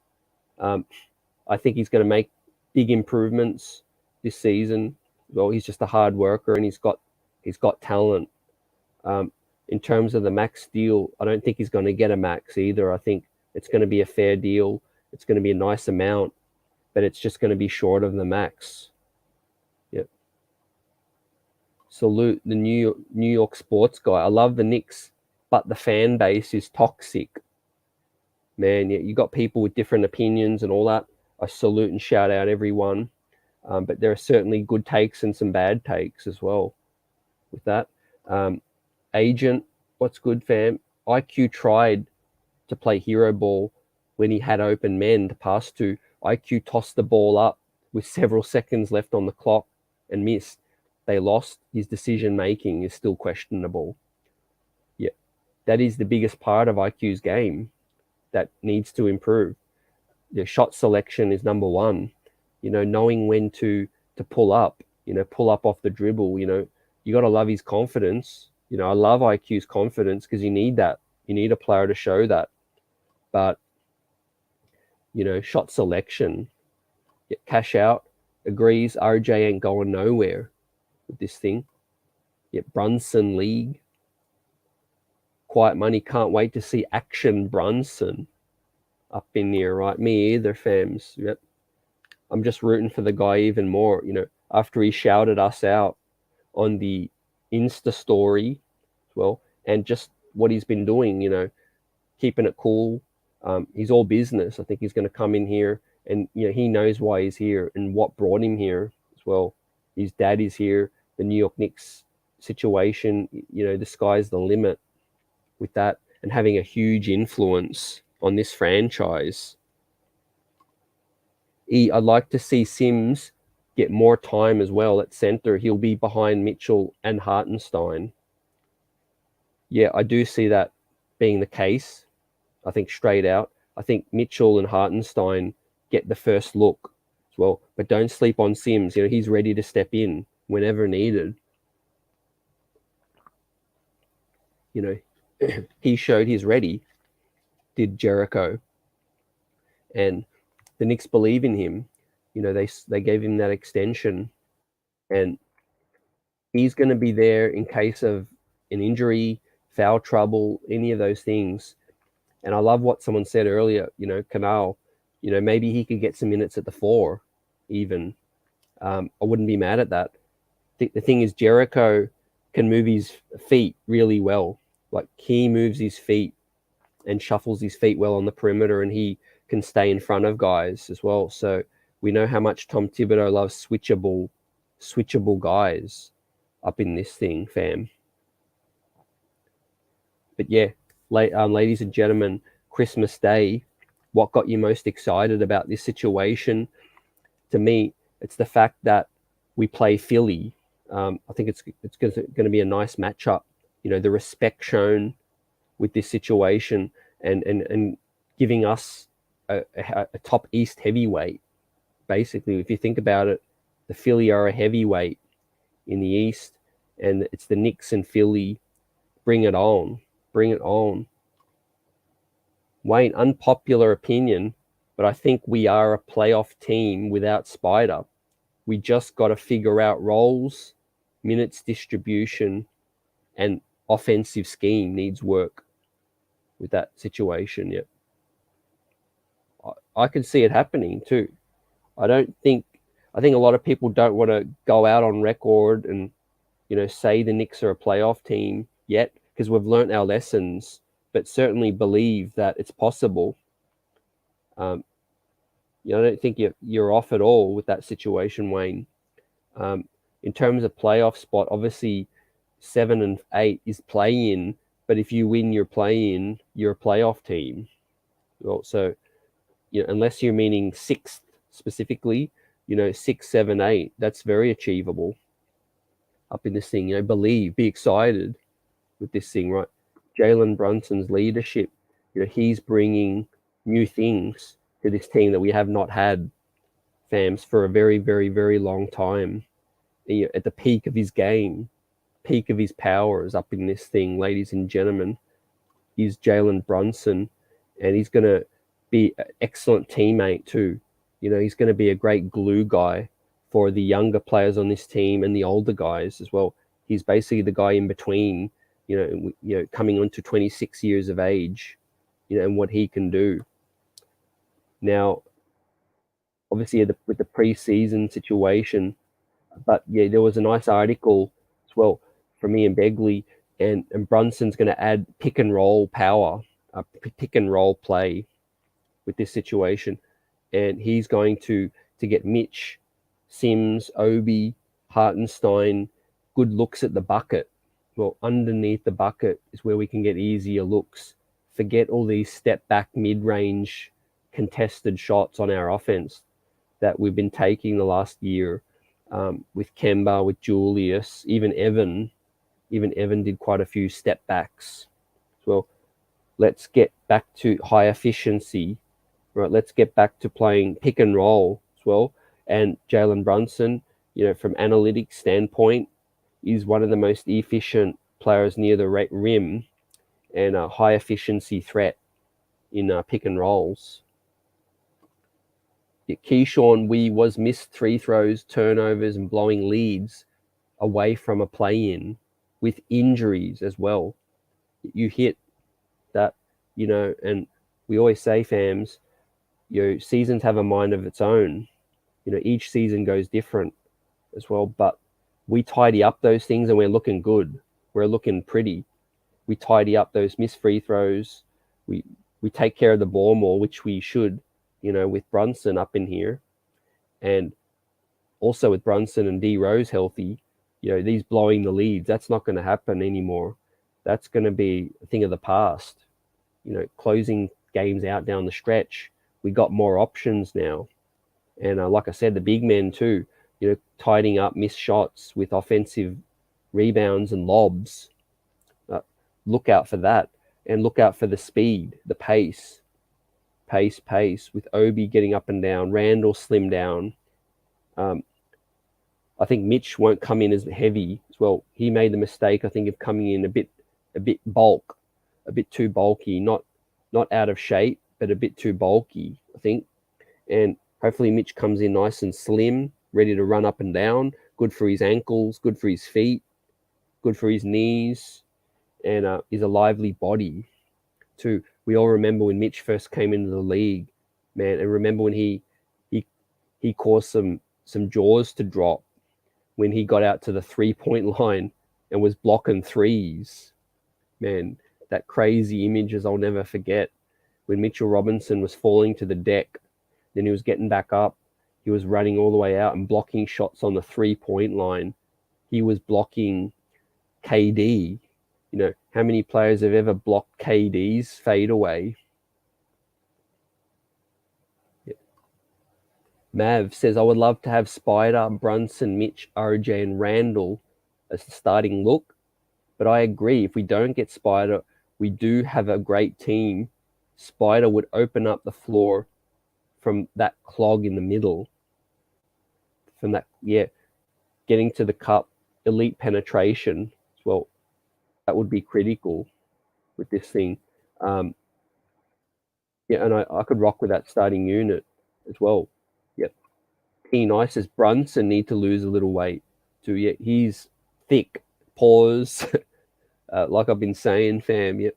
I think he's going to make big improvements this season. Well, he's just a hard worker, and he's got talent. In terms of the max deal, I don't think he's going to get a max either. I think it's going to be a fair deal. It's going to be a nice amount, but it's just going to be short of the max. Yep. Salute the New York sports guy. I love the Knicks, but the fan base is toxic. Man, you got people with different opinions and all that. I salute and shout out everyone. But there are certainly good takes and some bad takes as well with that. Agent, what's good, fam? IQ tried to play hero ball when he had open men to pass to. IQ tossed the ball up with several seconds left on the clock and missed. They lost. His decision making is still questionable. Yeah. that is the biggest part of IQ's game that needs to improve. The shot selection is number one. Knowing when to pull up. Pull up off the dribble. You got to love his confidence. I love IQ's confidence because you need that. You need a player to show that. But shot selection. Cash out agrees. RJ ain't going nowhere with this thing. Brunson league. Quiet money, can't wait to see action Brunson up in here, right? Me either, fams. Yep. I'm just rooting for the guy even more, after he shouted us out on the Insta story as well, and just what he's been doing, keeping it cool. He's all business. I think he's going to come in here and, he knows why he's here and what brought him here as well. His dad is here, the New York Knicks situation, the sky's the limit with that, and having a huge influence on this franchise. I'd like to see Sims get more time as well at center. He'll be behind Mitchell and Hartenstein. Yeah, I do see that being the case. I think straight out. I think Mitchell and Hartenstein get the first look as well. But don't sleep on Sims. He's ready to step in whenever needed. He showed he's ready, did Jericho. And the Knicks believe in him. They gave him that extension. And he's going to be there in case of an injury, foul trouble, any of those things. And I love what someone said earlier, Canal, maybe he could get some minutes at the 4 even. I wouldn't be mad at that. The thing is, Jericho can move his feet really well. Like, he moves his feet and shuffles his feet well on the perimeter, and he can stay in front of guys as well. So we know how much Tom Thibodeau loves switchable guys up in this thing, fam. But yeah, ladies and gentlemen, Christmas Day, what got you most excited about this situation? To me, it's the fact that we play Philly. I think it's going to be a nice matchup. The respect shown with this situation and giving us a top East heavyweight. Basically, if you think about it, the Philly are a heavyweight in the East, and it's the Knicks and Philly. Bring it on. Bring it on. Wayne, unpopular opinion, but I think we are a playoff team without Spider. We just got to figure out roles, minutes distribution, and offensive scheme needs work with that situation. Yep. I can see it happening too. I think a lot of people don't want to go out on record and, say the Knicks are a playoff team yet, because we've learnt our lessons, but certainly believe that it's possible. I don't think you're off at all with that situation, Wayne. In terms of playoff spot, obviously 7 and 8 is play-in, but if you win your play-in, you're a playoff team. Well, so, unless you're meaning 6th specifically, 6, 7, 8, that's very achievable up in this thing. Believe, be excited with this thing, right? Jalen Brunson's leadership, he's bringing new things to this team that we have not had, fams, for a very, very, very long time. At the peak of his game, peak of his powers up in this thing, ladies and gentlemen, is Jalen Brunson, and he's going to be an excellent teammate too. He's going to be a great glue guy for the younger players on this team and the older guys as well. He's basically the guy in between, coming on to 26 years of age, and what he can do. Now, obviously, with the preseason situation, but yeah, there was a nice article as well from Ian Begley, and Brunson's going to add pick and roll power, pick and roll play with this situation, and he's going to get Mitch, Sims, Obi, Hartenstein good looks at the bucket. Well, underneath the bucket is where we can get easier looks. Forget all these step back mid-range contested shots on our offense that we've been taking the last year, with Kemba, with Julius, even Evan did quite a few step backs as well. Let's get back to high efficiency, right? Let's get back to playing pick and roll as well. And Jalen Brunson, from analytics standpoint, is one of the most efficient players near the rim and a high efficiency threat in pick and rolls. Keyshawn, we was missed free throws, turnovers, and blowing leads away from a play-in with injuries as well. You hit that, and we always say, fams, seasons have a mind of its own. Each season goes different as well, but we tidy up those things and we're looking good. We're looking pretty. We tidy up those missed free throws. We take care of the ball more, which we should, with Brunson up in here. And also with Brunson and D Rose healthy, these blowing the leads, that's not going to happen anymore. That's going to be a thing of the past. Closing games out down the stretch, we got more options now. And like I said, the big men too, tidying up missed shots with offensive rebounds and lobs. Look out for that. And look out for the speed, the pace, with Obi getting up and down, Randall slim down. I think Mitch won't come in as heavy as well. He made the mistake, I think, of coming in a bit too bulky, not out of shape, but a bit too bulky, I think. And hopefully Mitch comes in nice and slim, ready to run up and down, good for his ankles, good for his feet, good for his knees, and is a lively body too. We all remember when Mitch first came into the league, man, and remember when he caused some jaws to drop when he got out to the 3-point line and was blocking threes. Man, that crazy images I'll never forget. When Mitchell Robinson was falling to the deck, then he was getting back up. He was running all the way out and blocking shots on the 3-point line. He was blocking KD. How many players have ever blocked KD's fadeaway? Yeah. Mav says, I would love to have Spider, Brunson, Mitch, RJ, and Randall as the starting look. But I agree, if we don't get Spider, we do have a great team. Spider would open up the floor from that clog in the middle. From that, getting to the cup, elite penetration as well. That would be critical with this thing. And I could rock with that starting unit as well. Yep. Key Nice says Brunson need to lose a little weight too. Yeah, he's thick. Pause. Like I've been saying, fam. Yep.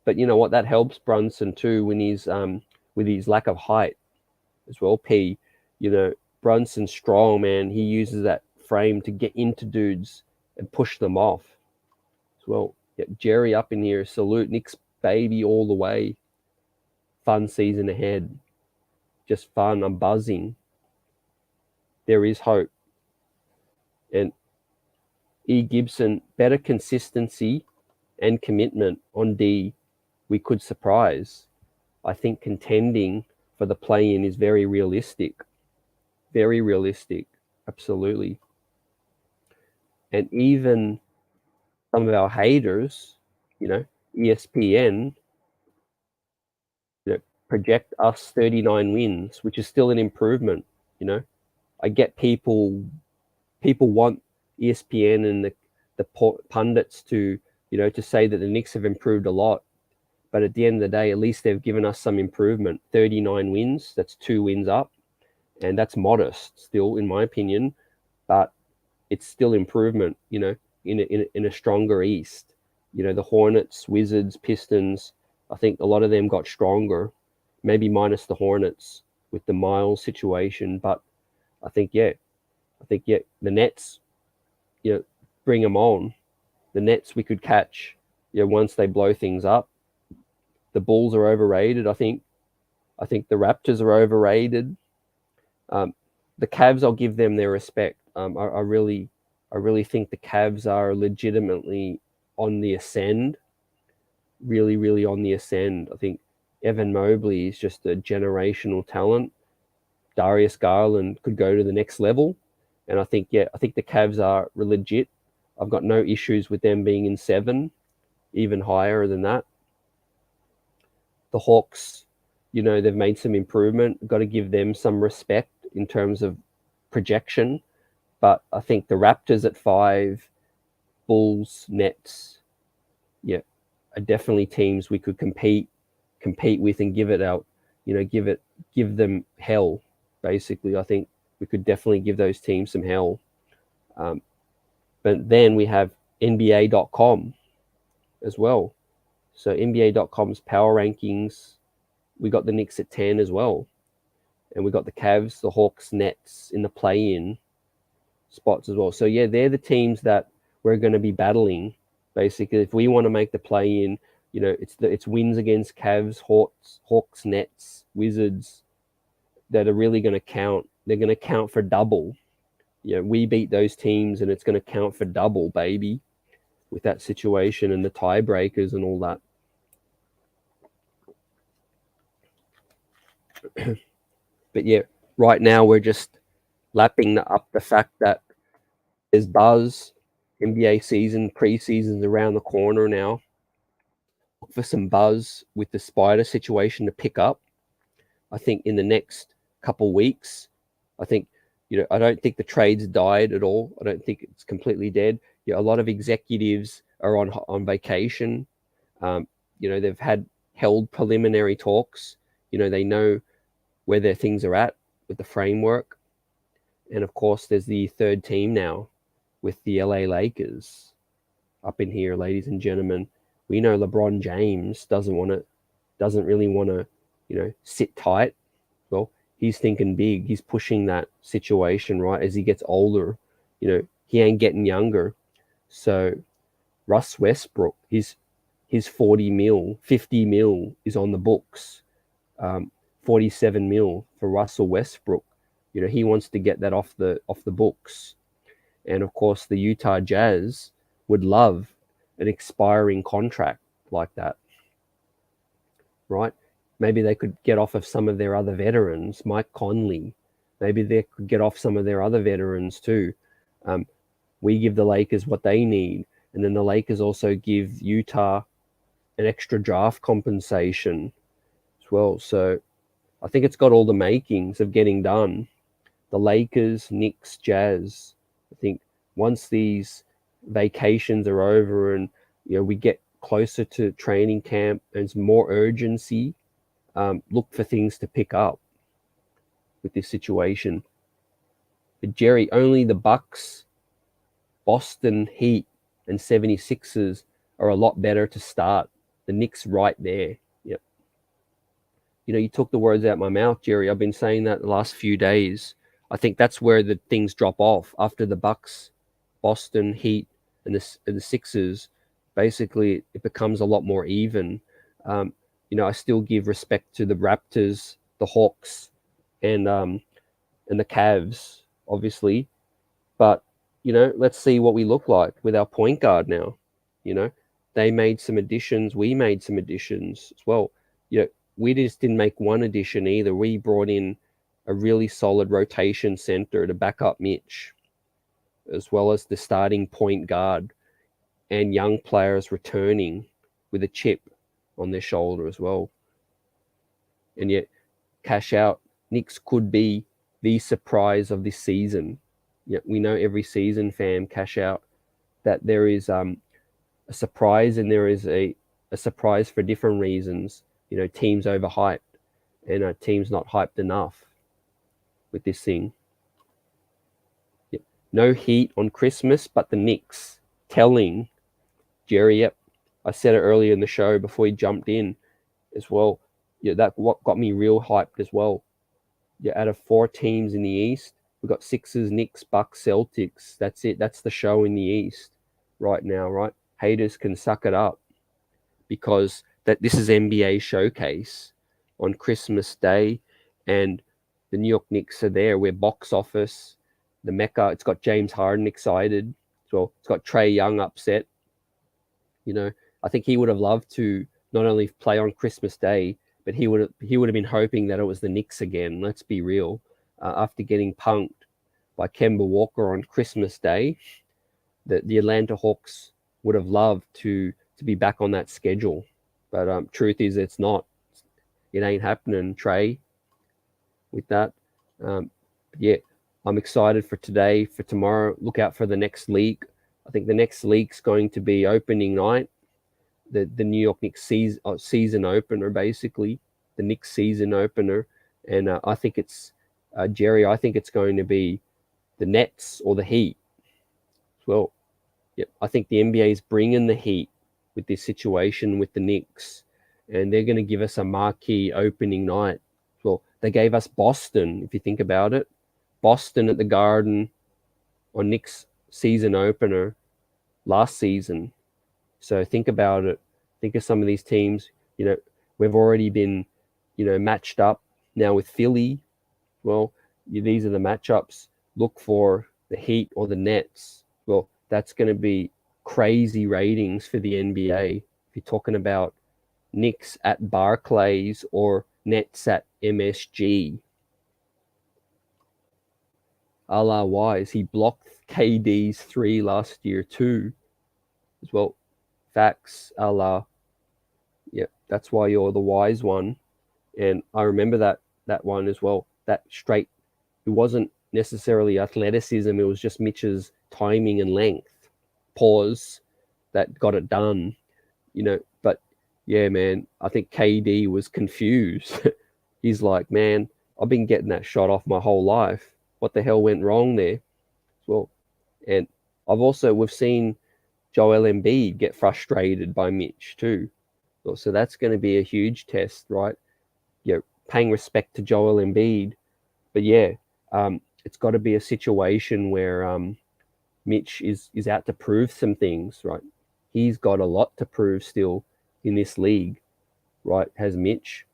But you know what? That helps Brunson too when he's with his lack of height as well. P. Brunson's strong, man. He uses that frame to get into dudes and push them off as well. Yeah, Jerry up in here. Salute. Knicks baby all the way. Fun season ahead. Just fun. I'm buzzing. There is hope. And E. Gibson, better consistency and commitment on D. We could surprise. I think contending for the play-in is very realistic. Very realistic. Absolutely. And even some of our haters, ESPN, project us 39 wins, which is still an improvement. I get people want ESPN and the pundits to say that the Knicks have improved a lot, but at the end of the day, at least they've given us some improvement. 39 wins, that's 2 wins up, and that's modest still, in my opinion, but it's still improvement. In a stronger East. The Hornets, Wizards, Pistons, I think a lot of them got stronger, maybe minus the Hornets with the Miles situation. But I think, the Nets, bring them on. The Nets we could catch, once they blow things up. The Bulls are overrated, I think. I think the Raptors are overrated. The Cavs, I'll give them their respect. I really think the Cavs are legitimately on the ascend. Really, really on the ascend. I think Evan Mobley is just a generational talent. Darius Garland could go to the next level. And I think the Cavs are legit. I've got no issues with them being in 7, even higher than that. The Hawks, they've made some improvement. Got to give them some respect in terms of projection. But I think the Raptors at 5, Bulls, Nets, are definitely teams we could compete with and give them hell. Basically, I think we could definitely give those teams some hell. But then we have NBA.com as well. So NBA.com's power rankings, we got the Knicks at 10 as well. And we got the Cavs, the Hawks, Nets in the play-in spots as well. So yeah, they're the teams that we're going to be battling. Basically, if we want to make the play-in, it's wins against Cavs, Hawks, Nets, Wizards that are really going to count. They're going to count for double. We beat those teams, and it's going to count for double, baby, with that situation and the tiebreakers and all that. But yeah, right now we're just lapping up the fact that there's buzz. NBA season, preseason's around the corner now. Look for some buzz with the Spider situation to pick up. I think in the next couple weeks, I don't think the trade's died at all. I don't think it's completely dead. A lot of executives are on vacation. They've held preliminary talks. They know where their things are at with the framework. And of course, there's the third team now with the LA Lakers up in here, ladies and gentlemen. We know LeBron James doesn't really want to, sit tight. Well, he's thinking big. He's pushing that situation, right? As he gets older, he ain't getting younger. So Russ Westbrook, his 40 mil, 50 mil is on the books. 47 mil for Russell Westbrook. He wants to get that off the books. And of course, the Utah Jazz would love an expiring contract like that, right? Maybe they could get off of some of their other veterans, Mike Conley. Maybe they could get off some of their other veterans too. We give the Lakers what they need. And then the Lakers also give Utah an extra draft compensation as well. So I think it's got all the makings of getting done. The Lakers, Knicks, Jazz. I think once these vacations are over and we get closer to training camp and there's more urgency, look for things to pick up with this situation. But Jerry, only the Bucks, Boston Heat, and 76ers are a lot better to start. The Knicks right there. Yep. You took the words out of my mouth, Jerry. I've been saying that the last few days. I think that's where the things drop off after the Bucks, Boston Heat, and the Sixers. Basically, it becomes a lot more even. I still give respect to the Raptors, the Hawks, and the Cavs, obviously. But let's see what we look like with our point guard now. They made some additions. We made some additions as well. We just didn't make one addition either. We brought in a really solid rotation center to back up Mitch, as well as the starting point guard and young players returning with a chip on their shoulder as well. And yet, cash out, Knicks could be the surprise of this season. We know every season, fam, cash out, that there is a surprise, and there is a surprise for different reasons. Teams overhyped and teams not hyped enough with this thing. No heat on Christmas, but the Knicks telling Jerry, I said it earlier in the show before he jumped in as well. That what got me real hyped as well. Out of 4 teams in the East, we've got Sixers, Knicks, Bucks, Celtics. That's it. That's the show in the East right now, right? Haters can suck it up, because this is NBA Showcase on Christmas Day, and the New York Knicks are there. We're box office, the Mecca. It's got James Harden excited. Well, it's got Trae Young upset. I think he would have loved to not only play on Christmas Day, but he would have been hoping that it was the Knicks again. Let's be real. After getting punked by Kemba Walker on Christmas Day, the Atlanta Hawks would have loved to be back on that schedule. But truth is, it's not. it ain't happening, Trae, with that. Yeah, I'm excited for today, for tomorrow. Look out for the next league. I think the next league's going to be opening night, the New York Knicks season opener, basically, the Knicks season opener. And I think it's, Jerry, I think it's going to be the Nets or the Heat. Well, yeah, I think the NBA is bringing the Heat with this situation with the Knicks, and they're going to give us a marquee opening night. Well, they gave us Boston, if you think about it. Boston at the Garden on Knicks season opener last season. So think about it. Think of some of these teams. We've already been, matched up now with Philly. Well, these are the matchups. Look for the Heat or the Nets. Well, that's going to be crazy ratings for the NBA. If you're talking about Knicks at Barclays or Nets at MSG. A la Wise, he blocked KD's 3 last year too, as well. Facts, a la, yeah, that's why you're the wise one. And I remember that one as well. That straight, it wasn't necessarily athleticism, it was just Mitch's timing and length, pause, that got it done. But yeah, man, I think KD was confused. He's like, man, I've been getting that shot off my whole life. What the hell went wrong there? Well, and we've seen Joel Embiid get frustrated by Mitch too. So that's going to be a huge test, right? Paying respect to Joel Embiid. But yeah, it's got to be a situation where Mitch is out to prove some things, right? He's got a lot to prove still in this league, right? Has Mitch.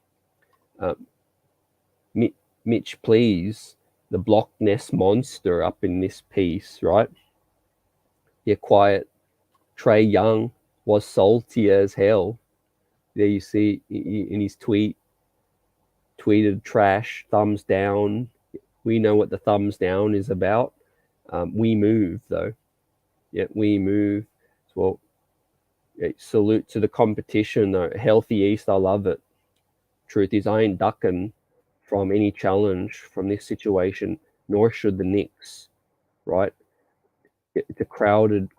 Mitch, please, the block nest monster up in this piece, right? Yeah, quiet. Trae Young was salty as hell. There you see in his tweeted trash, thumbs down. We know what the thumbs down is about. We move, though. Yeah, we move. Well, yeah, salute to the competition, though. Healthy East, I love it. Truth is, I ain't ducking from any challenge from this situation, nor should the Knicks, right? It's a crowded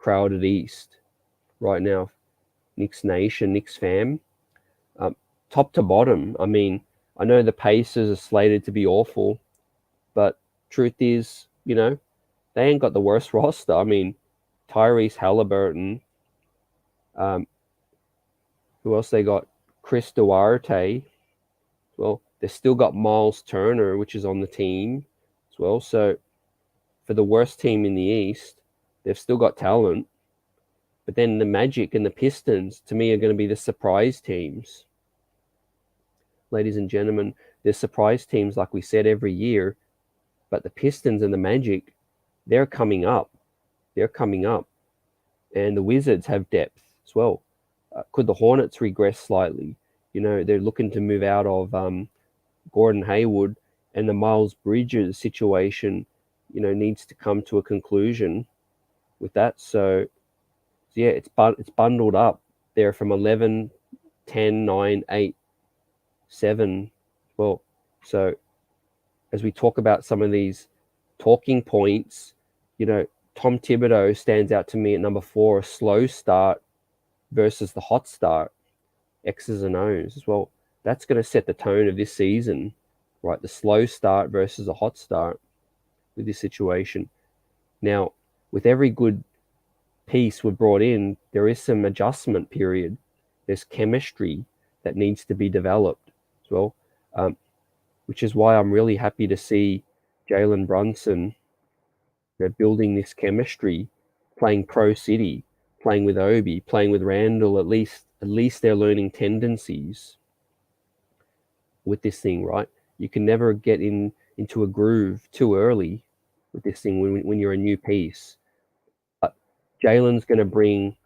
East right now. Knicks Nation, Knicks fam. Top to bottom, I mean, I know the Pacers are slated to be awful, but truth is, they ain't got the worst roster. I mean, Tyrese Halliburton. Who else they got? Chris Duarte. Well, they still got Miles Turner, which is on the team as well. So for the worst team in the East, they've still got talent. But then the Magic and the Pistons, to me, are going to be the surprise teams. Ladies and gentlemen, there's surprise teams, like we said, every year. But the Pistons and the Magic, they're coming up. They're coming up. And the Wizards have depth as well. Could the Hornets regress slightly? They're looking to move out of Gordon Hayward, and the Miles Bridges situation, needs to come to a conclusion with that. So yeah, it's bundled up there from 11, 10, 9, 8, 7. Well, so as we talk about some of these talking points, Tom Thibodeau stands out to me at number 4, a slow start versus the hot start, X's and O's as well. That's going to set the tone of this season, right? The slow start versus a hot start with this situation. Now, with every good piece we've brought in, there is some adjustment period. There's chemistry that needs to be developed as well, which is why I'm really happy to see Jalen Brunson building this chemistry, playing Pro City, playing with Obi, playing with Randall. At least they're learning tendencies with this thing, right? You can never get into a groove too early with this thing when you're a new piece. But Jalen's going to bring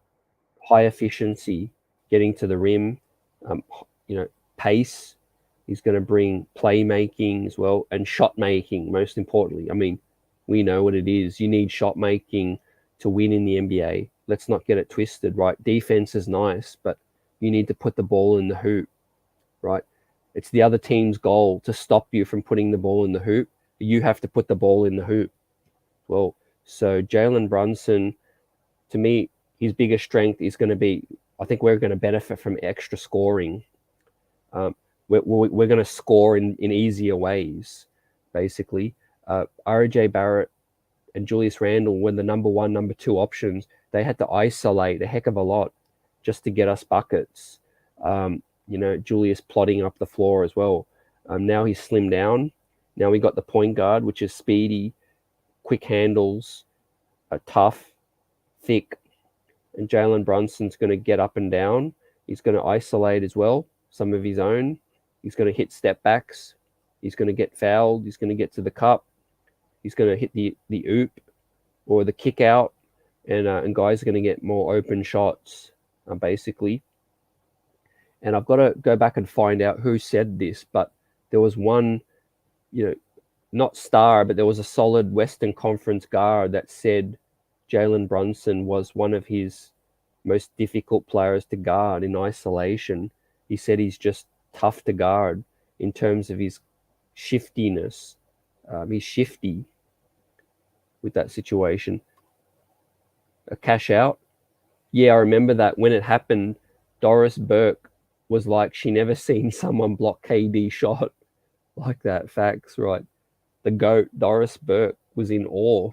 high efficiency, getting to the rim, pace. He's going to bring playmaking as well, and shot making, most importantly. I mean, we know what it is. You need shot making to win in the NBA. Let's not get it twisted, right? Defense is nice, but you need to put the ball in the hoop, right? It's the other team's goal to stop you from putting the ball in the hoop. You have to put the ball in the hoop. Well, so Jalen Brunson, to me, his biggest strength is going to be, I think we're going to benefit from extra scoring. We're going to score in easier ways, basically. RJ Barrett and Julius Randle were the number one, number two options. They had to isolate a heck of a lot just to get us buckets. Julius plotting up the floor as well. Now he's slimmed down. Now we got the point guard, which is speedy, quick handles, tough, thick. And Jalen Brunson's going to get up and down. He's going to isolate as well, some of his own. He's going to hit step backs. He's going to get fouled. He's going to get to the cup. He's going to hit the oop or the kick out. And guys are going to get more open shots, basically. And I've got to go back and find out who said this, but there was one, not star, but there was a solid Western Conference guard that said Jalen Brunson was one of his most difficult players to guard in isolation. He said he's just tough to guard in terms of his shiftiness. He's shifty with that situation. A cash out. Yeah, I remember that when it happened, Doris Burke was like, she never seen someone block KD shot like that. Facts, right? The GOAT, Doris Burke, was in awe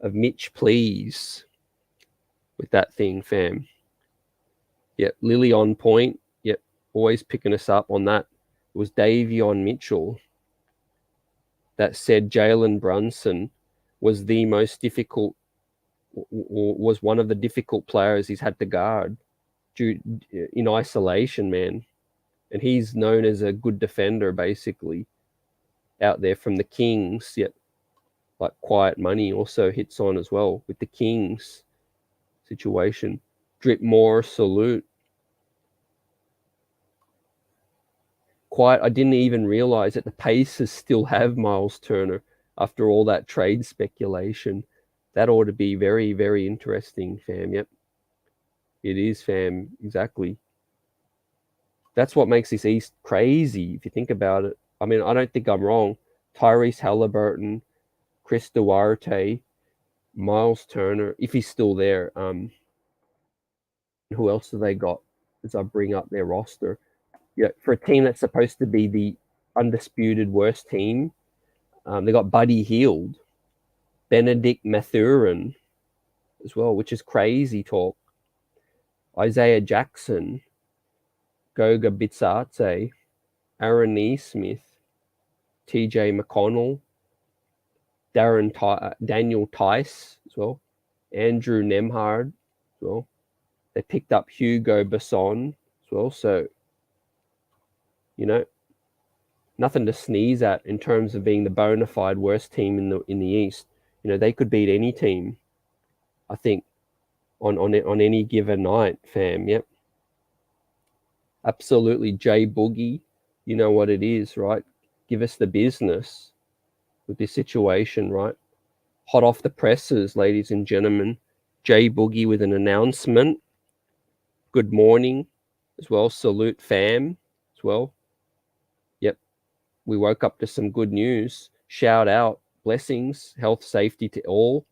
of Mitch, please, with that thing, fam. Yep, Lily on point. Yep, always picking us up on that. It was Davion Mitchell that said Jalen Brunson was the most difficult, or was one of the difficult players he's had to guard in isolation, man. And he's known as a good defender, basically, out there from the Kings. Yet, like Quiet Money also hits on as well with the Kings situation. Drip Moore, salute. I didn't even realize that the Pacers still have Miles Turner after all that trade speculation. That ought to be very, very interesting, fam. Yep. It is, fam. Exactly. That's what makes this East crazy, if you think about it. I mean, I don't think I'm wrong. Tyrese Halliburton, Chris Duarte, Miles Turner, if he's still there. Who else have they got as I bring up their roster? Yeah, for a team that's supposed to be the undisputed worst team, they got Buddy Hield, Benedict Mathurin as well, which is crazy talk. Isaiah Jackson, Goga Bitadze, Aaron Neesmith, TJ McConnell, Daniel Tice as well, Andrew Nemhard as well. They picked up Hugo Besson as well. So, nothing to sneeze at in terms of being the bona fide worst team in the East. They could beat any team, I think, on any given night, fam. Yep. Absolutely. J Boogie, you know what it is, right? Give us the business with this situation, right? Hot off the presses, ladies and gentlemen. J Boogie with an announcement. Good morning as well. Salute, fam, as well. Yep. We woke up to some good news. Shout out. Blessings, health, safety to all.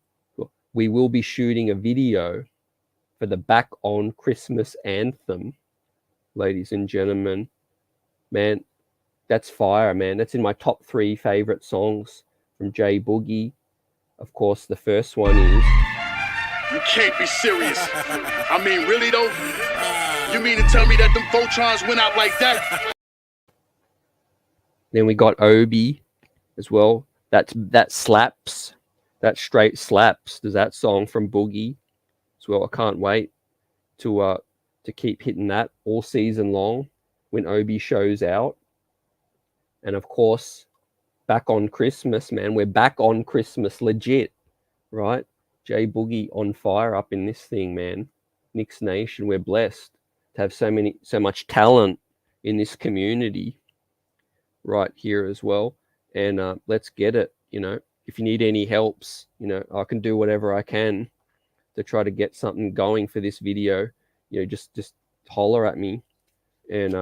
We will be shooting a video for the Back on Christmas anthem, ladies and gentlemen. Man, that's fire, man. That's in my top 3 favorite songs from J Boogie. Of course, the first one is... You can't be serious. I mean, really, though? You mean to tell me that them Voltrons went out like that? Then we got Obi as well. That slaps. That straight slaps. There's that song from Boogie as well. I can't wait to keep hitting that all season long when Obi shows out. And of course, Back on Christmas, man. We're back on Christmas, legit, right? J Boogie on fire up in this thing, man. Knicks Nation, we're blessed to have so much talent in this community right here as well. And let's get it. If you need any helps, I can do whatever I can to try to get something going for this video. Just holler at me, and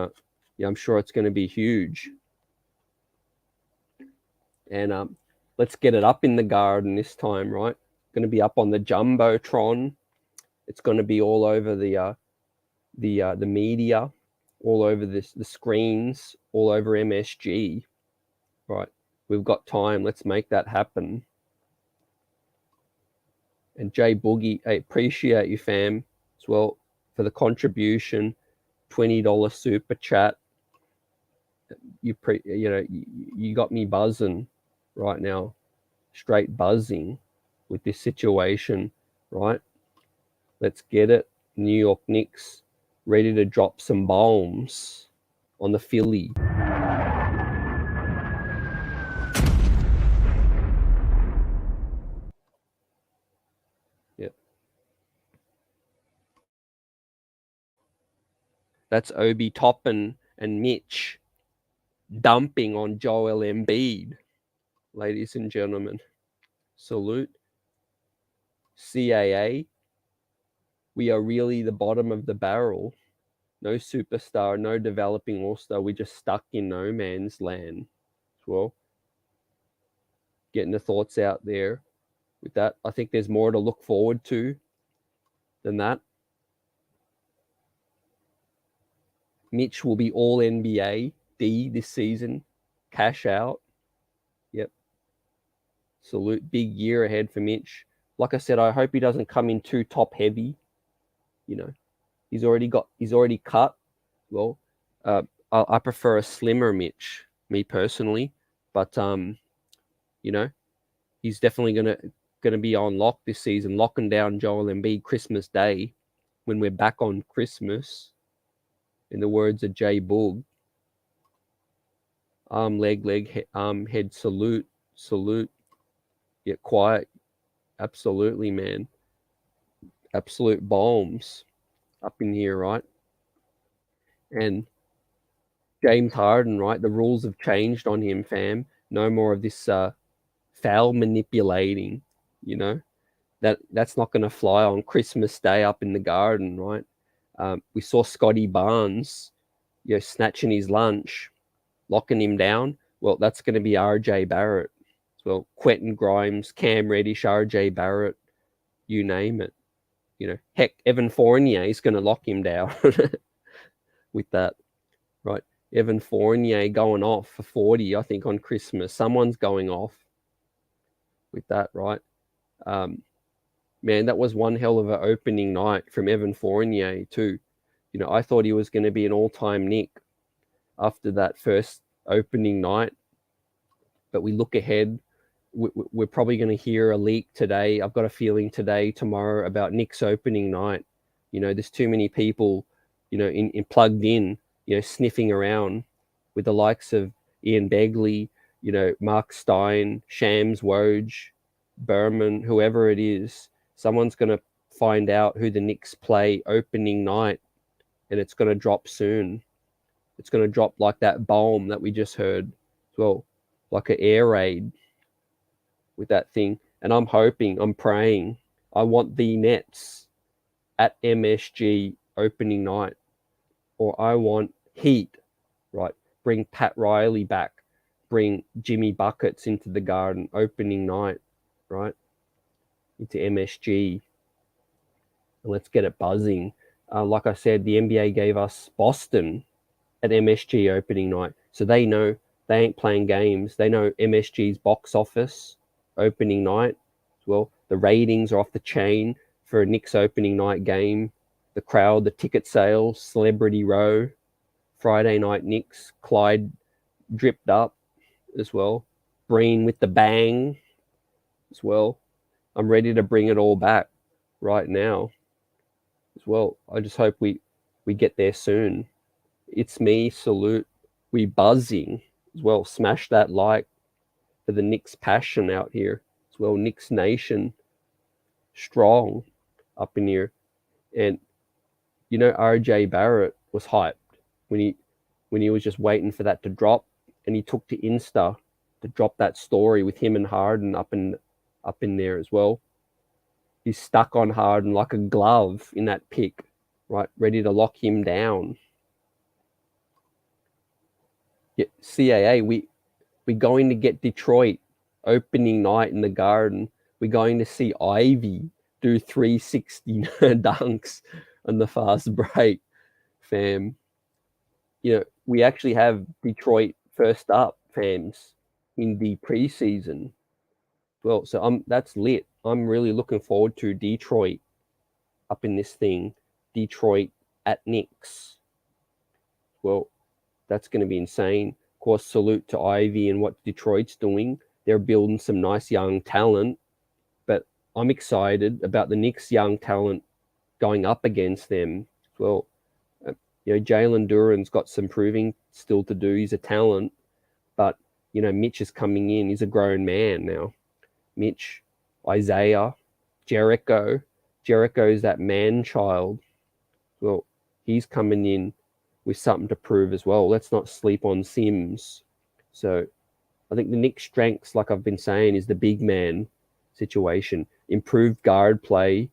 Yeah, I'm sure it's going to be huge. And let's get it up in the garden this time, right? Going to be up on the jumbotron. It's going to be all over the media, all over the screens, all over MSG. Right, we've got time. Let's make that happen. And Jay Boogie, I appreciate you, fam, as well for the contribution. $20 super chat. You got me buzzing right now, straight buzzing with this situation, right? Let's get it. New York Knicks ready to drop some bombs on the Philly. Yep. That's Obi Toppin and Mitch dumping on Joel Embiid. Ladies and gentlemen, salute. CAA, we are really the bottom of the barrel. No superstar, no developing all-star. We're just stuck in no man's land. Well, getting the thoughts out there with that. I think there's more to look forward to than that. Mitch will be all NBA D this season. Cash out. Yep. Salute. Big year ahead for Mitch. Like I said, I hope he doesn't come in too top heavy. You know, he's already cut. Well, I prefer a slimmer Mitch, me personally. But you know, he's definitely gonna be on lock this season, locking down Joel Embiid Christmas Day, when we're back on Christmas. In the words of Jay Boog, leg, head, salute. Yeah, quiet. Absolutely, man. Absolute bombs up in here, right? And James Harden, right? The rules have changed on him, fam. No more of this foul manipulating, you know? That's not going to fly on Christmas Day up in the garden, right? We saw Scotty Barnes, snatching his lunch, locking him down. Well, that's going to be RJ Barrett. Well, Quentin Grimes, Cam Reddish, RJ Barrett, you name it. Heck, Evan Fournier is going to lock him down with that, right? Evan Fournier going off for 40, I think, on Christmas. Someone's going off with that, right? Man, that was one hell of an opening night from Evan Fournier too. I thought he was going to be an all-time Knick after that first opening night. But we look ahead. We're probably going to hear a leak today. I've got a feeling today, tomorrow, about Knicks opening night. There's too many people, in plugged in, sniffing around with the likes of Ian Begley, Mark Stein, Shams Woj, Berman, whoever it is. Someone's going to find out who the Knicks play opening night, and it's going to drop soon. It's going to drop like that bomb that we just heard. Well, like an air raid with that thing. And I'm hoping, I'm praying, I want the Nets at MSG opening night. Or I want Heat, right? Bring Pat Riley back. Bring Jimmy Buckets into the Garden opening night, right? Into MSG. And let's get it buzzing. Like I said, the NBA gave us Boston at MSG opening night. So they know they ain't playing games. They know MSG's box office opening night. Well, the ratings are off the chain for a Knicks opening night game. The crowd, the ticket sales, Celebrity Row, Friday night Knicks, Clyde dripped up as well. Breen with the bang as well. I'm ready to bring it all back right now as well. I just hope we get there soon. It's me, salute. We buzzing as well. Smash that like for the Knicks passion out here as well. Knicks Nation strong up in here. And RJ Barrett was hyped when he was just waiting for that to drop, and he took to Insta to drop that story with him and Harden up in there as well. He's stuck on Harden like a glove in that pick, right? Ready to lock him down. Yeah, CAA, we're going to get Detroit opening night in the Garden. We're going to see Ivy do 360 dunks on the fast break, fam. We actually have Detroit first up, fams, in the preseason. Well, so that's lit. I'm really looking forward to Detroit up in this thing. Detroit at Knicks. Well, that's going to be insane. Of course, salute to Ivy and what Detroit's doing. They're building some nice young talent, but I'm excited about the Knicks' young talent going up against them. Well, Jalen Duran's got some proving still to do. He's a talent, but Mitch is coming in. He's a grown man now. Mitch, Isaiah, Jericho. Jericho's that man child. Well, he's coming in with something to prove as well. Let's not sleep on Sims. So I think the Knicks' strengths, like I've been saying, is the big man situation. Improved guard play.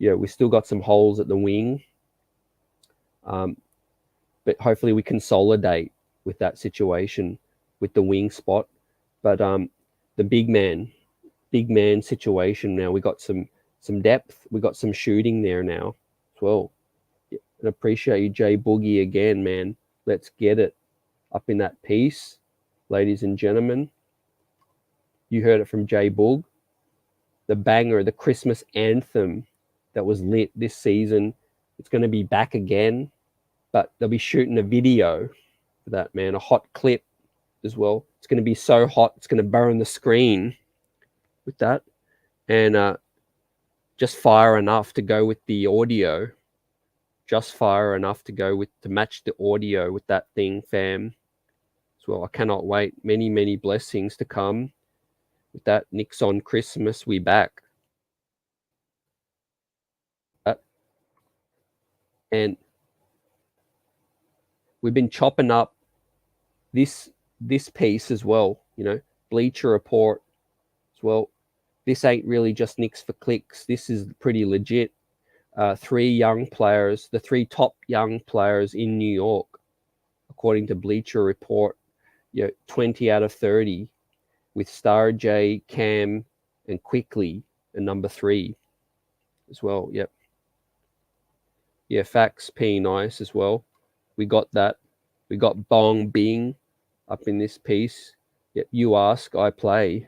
We still got some holes at the wing. But hopefully we consolidate with that situation with the wing spot. But the big man situation now, we got some depth. We got some shooting there now as well. And appreciate you, Jay Boogie, again, man. Let's get it up in that piece, ladies and gentlemen. You heard it from Jay Boog. The banger, the Christmas anthem that was lit this season. It's going to be back again, but they'll be shooting a video for that, man. A hot clip as well. It's going to be so hot, it's going to burn the screen with that. And just fire enough to go with the audio. Just fire enough to match the audio with that thing, fam. As well, I cannot wait. Many, many blessings to come with that. Knicks on Christmas, we back. And we've been chopping up this piece as well, Bleacher Report as well. This ain't really just Knicks for clicks. This is pretty legit. 3 young players, the 3 top young players in New York, according to Bleacher Report, 20 out of 30, with Star J, Cam, and Quickly, and number 3 as well. Yep. Yeah, facts, P nice as well. We got that. We got Bong Bing up in this piece. Yep, You Ask, I Play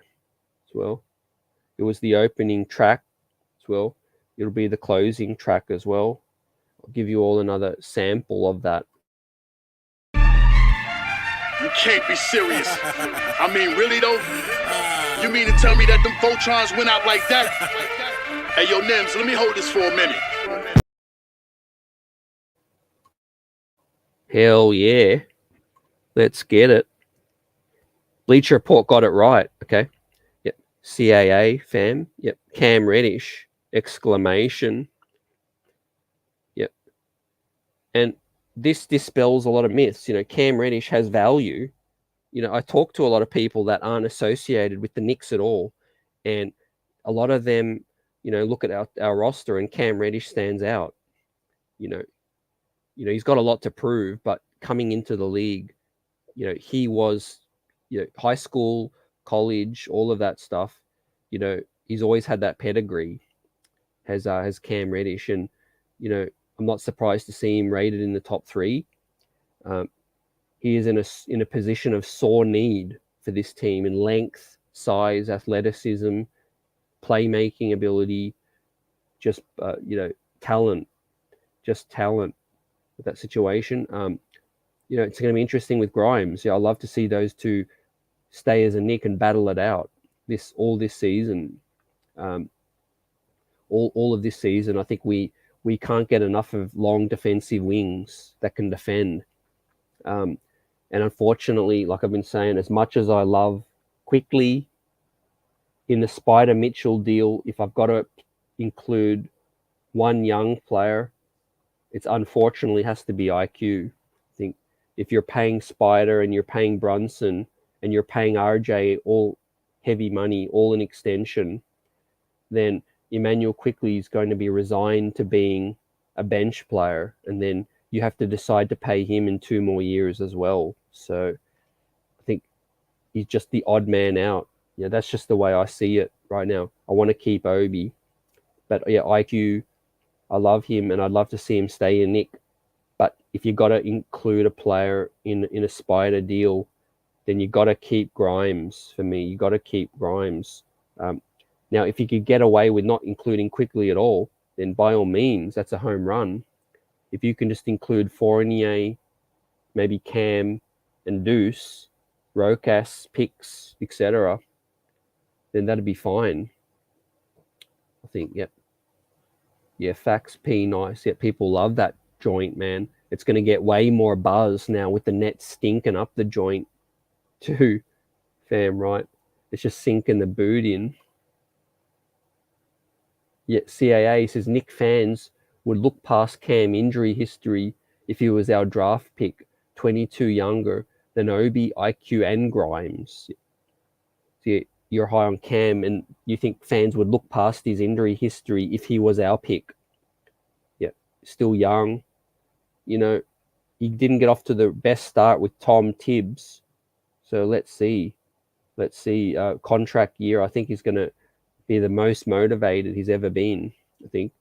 as well. It was the opening track as well. It'll be the closing track as well. I'll give you all another sample of that. You can't be serious. I mean, really though? You mean to tell me that them Voltrons went out like that? Hey, yo, Nims, let me hold this for a minute. Hell yeah. Let's get it. Bleacher Report got it right. Okay. Yep. CAA, fam. Yep. Cam Reddish. Exclamation. Yep. And this dispels a lot of myths. Cam Reddish has value. I talk to a lot of people that aren't associated with the Knicks at all. And a lot of them, look at our roster and Cam Reddish stands out. He's got a lot to prove, but coming into the league, he was, high school, college, all of that stuff. He's always had that pedigree. Has Cam Reddish, and I'm not surprised to see him rated in the top 3. He is in a position of sore need for this team in length, size, athleticism, playmaking ability, just talent, with that situation. It's going to be interesting with Grimes. I love to see those two stay as a Knick and battle it out all this season. All of this season, I think we can't get enough of long defensive wings that can defend. And unfortunately, like I've been saying, as much as I love Quickly in the Spider Mitchell deal, if I've got to include one young player, it's unfortunately has to be IQ. I think if you're paying Spider and you're paying Brunson and you're paying RJ all heavy money, all an extension, then Emmanuel Quickly is going to be resigned to being a bench player, and then you have to decide to pay him in 2 more years as well. So he's just the odd man out. Yeah, that's just the way I see it right now. I want to keep Obi, but yeah, IQ, I love him, and I'd love to see him stay in Nick. But if you got to include a player in a Spider deal, then you got to keep Grimes. For me, you got to keep Grimes. Now, if you could get away with not including Quickly at all, then by all means, that's a home run. If you can just include Fournier, maybe Cam and Deuce, Rokas, Picks, etc., then that'd be fine. I think, yep. Yeah, Fax P, nice. Yeah, people love that joint, man. It's going to get way more buzz now with the Nets stinking up the joint too, fam, right? It's just sinking the boot in. Yet CAA says Nick fans would look past Cam injury history if he was our draft pick, 22 younger than Obi, IQ, and Grimes. So you're high on Cam, and you think fans would look past his injury history if he was our pick. Yeah, still young. You know, he didn't get off to the best start with Tom Tibbs. So let's see. Contract year, I think he's going to be the most motivated he's ever been, I think.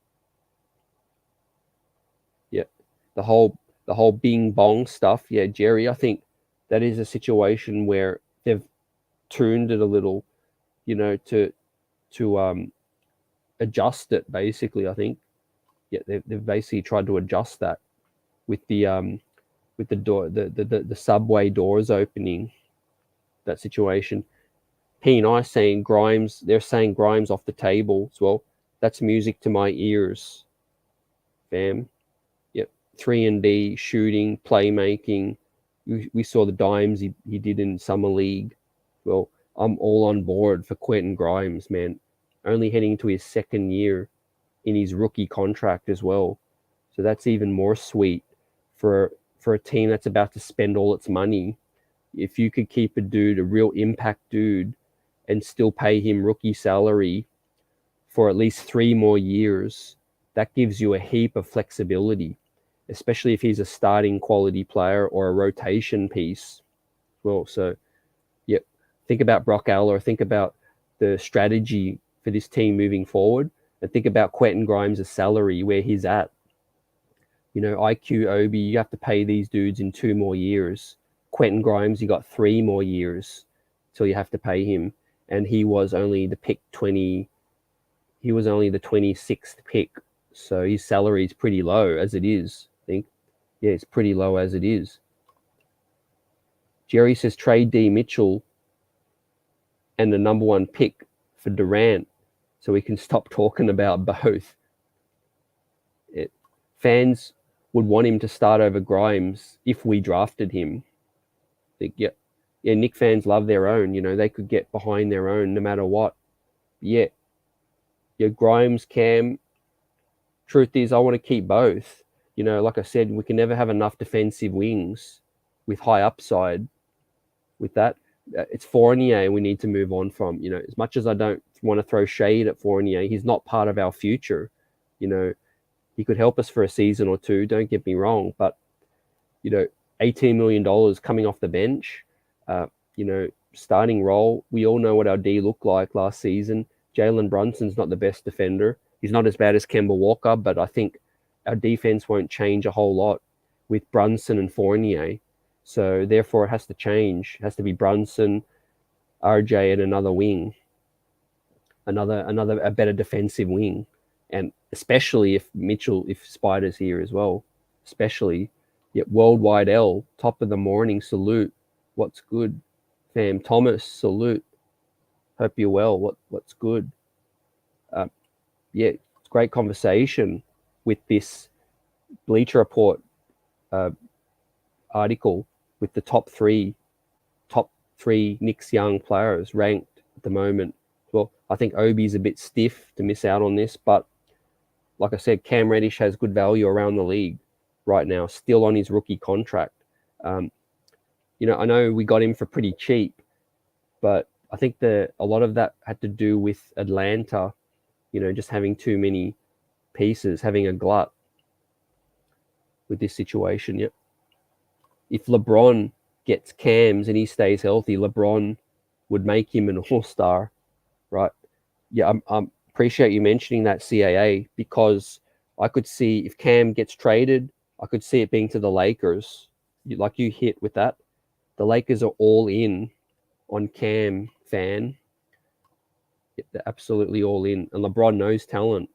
Yeah. The whole bing bong stuff. Yeah, Jerry, I think that is a situation where they've tuned it a little, you know, to adjust it, basically, I think. Yeah, they've basically tried to adjust that with the door, the subway doors opening, that situation. P and I saying Grimes, they're saying Grimes off the table as well. That's music to my ears, fam. Yep, 3-and-D, shooting, playmaking. We saw the dimes he did in Summer League. Well, I'm all on board for Quentin Grimes, man. Only heading into his second year in his rookie contract as well. So that's even more sweet for a team that's about to spend all its money. If you could keep a dude, a real impact dude, and still pay him rookie salary for at least 3 more years, that gives you a heap of flexibility, especially if he's a starting quality player or a rotation piece. Well, so, yeah, think about Brock Aller, think about the strategy for this team moving forward, and think about Quentin Grimes' salary, where he's at. You know, IQ, Obi, you have to pay these dudes in 2 more years. Quentin Grimes, you got 3 more years till you have to pay him. And he was only the pick 20. He was only the 26th pick. So his salary is pretty low as it is, I think. Yeah, it's pretty low as it is. Jerry says trade D Mitchell and the number 1 pick for Durant so we can stop talking about both. Fans would want him to start over Grimes if we drafted him. I think, yeah, Nick fans love their own. You know, they could get behind their own no matter what. Yeah, Grimes, Cam. Truth is, I want to keep both. You know, like I said, we can never have enough defensive wings with high upside. With that, it's Fournier we need to move on from. You know, as much as I don't want to throw shade at Fournier, he's not part of our future. You know, he could help us for a season or two, don't get me wrong, but, you know, $18 million coming off the bench, you know, starting role. We all know what our D looked like last season. Jalen Brunson's not the best defender. He's not as bad as Kemba Walker, but I think our defense won't change a whole lot with Brunson and Fournier. So therefore it has to change. It has to be Brunson, RJ, and another wing. A better defensive wing. And especially if Spider's here as well. Especially. Yet Worldwide L, top of the morning, salute. What's good? Fam Thomas, salute. Hope you're well. What's good? Yeah, it's great conversation with this Bleacher Report article with the top three Knicks young players ranked at the moment. Well, I think Obi's a bit stiff to miss out on this, but like I said, Cam Reddish has good value around the league right now, still on his rookie contract. You know, I know we got him for pretty cheap, but I think a lot of that had to do with Atlanta, you know, just having too many pieces, having a glut with this situation. Yep. If LeBron gets Cams and he stays healthy, LeBron would make him an all-star, right? Yeah, I'm appreciate you mentioning that, CAA, because I could see if Cam gets traded, I could see it being to the Lakers. Like you hit with that. The Lakers are all in on Cam, fan. Yeah, they're absolutely all in. And LeBron knows talent,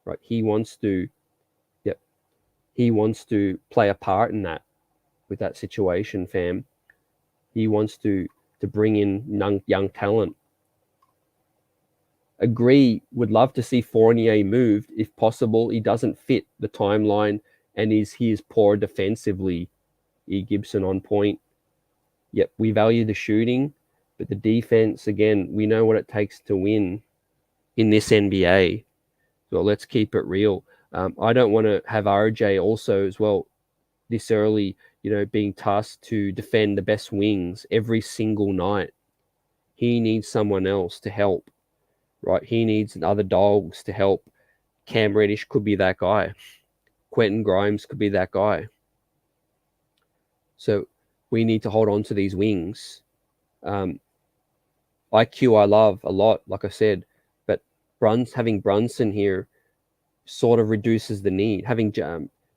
right? He wants to play a part in that, with that situation, fam. He wants to bring in young talent. Agree, would love to see Fournier moved if possible. He doesn't fit the timeline and he is poor defensively. E. Gibson on point. Yep, we value the shooting, but the defense, again, we know what it takes to win in this NBA. So let's keep it real. I don't want to have RJ also as well this early, being tasked to defend the best wings every single night. He needs someone else to help, right? He needs other dogs to help. Cam Reddish could be that guy. Quentin Grimes could be that guy. So we need to hold on to these wings. IQ I love a lot, like I said, but having Brunson here sort of reduces the need. Having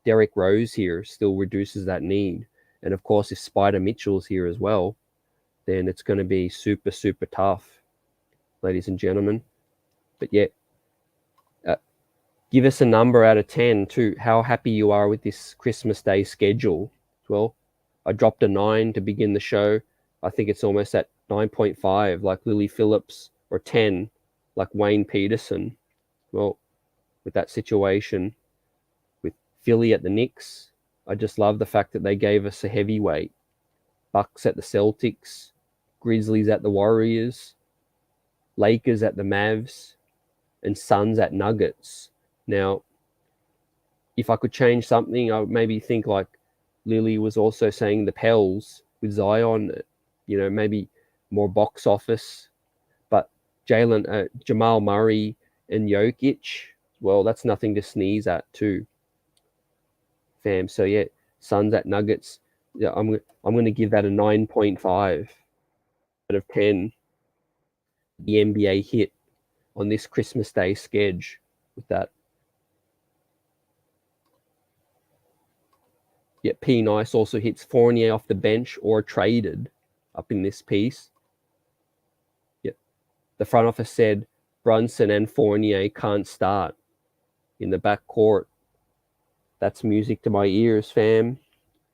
Derrick Rose here still reduces that need. And of course, if Spider Mitchell's here as well, then it's going to be super, super tough, ladies and gentlemen. But yeah, give us a number out of 10 to how happy you are with this Christmas Day schedule. Well, I dropped a 9 to begin the show. I think it's almost at 9.5, like Lily Phillips, or 10, like Wayne Peterson. Well, with that situation, with Philly at the Knicks, I just love the fact that they gave us a heavyweight. Bucks at the Celtics, Grizzlies at the Warriors, Lakers at the Mavs, and Suns at Nuggets. Now, if I could change something, I would maybe think like Lily was also saying the Pels with Zion, maybe more box office. But Jamal Murray and Jokic, well, that's nothing to sneeze at too, fam. So yeah, Suns at Nuggets. Yeah, I'm going to give that a 9.5 out of 10. The NBA hit on this Christmas Day schedule with that. Yeah, P. Nice also hits Fournier off the bench or traded up in this piece. Yep. The front office said Brunson and Fournier can't start in the backcourt. That's music to my ears, fam.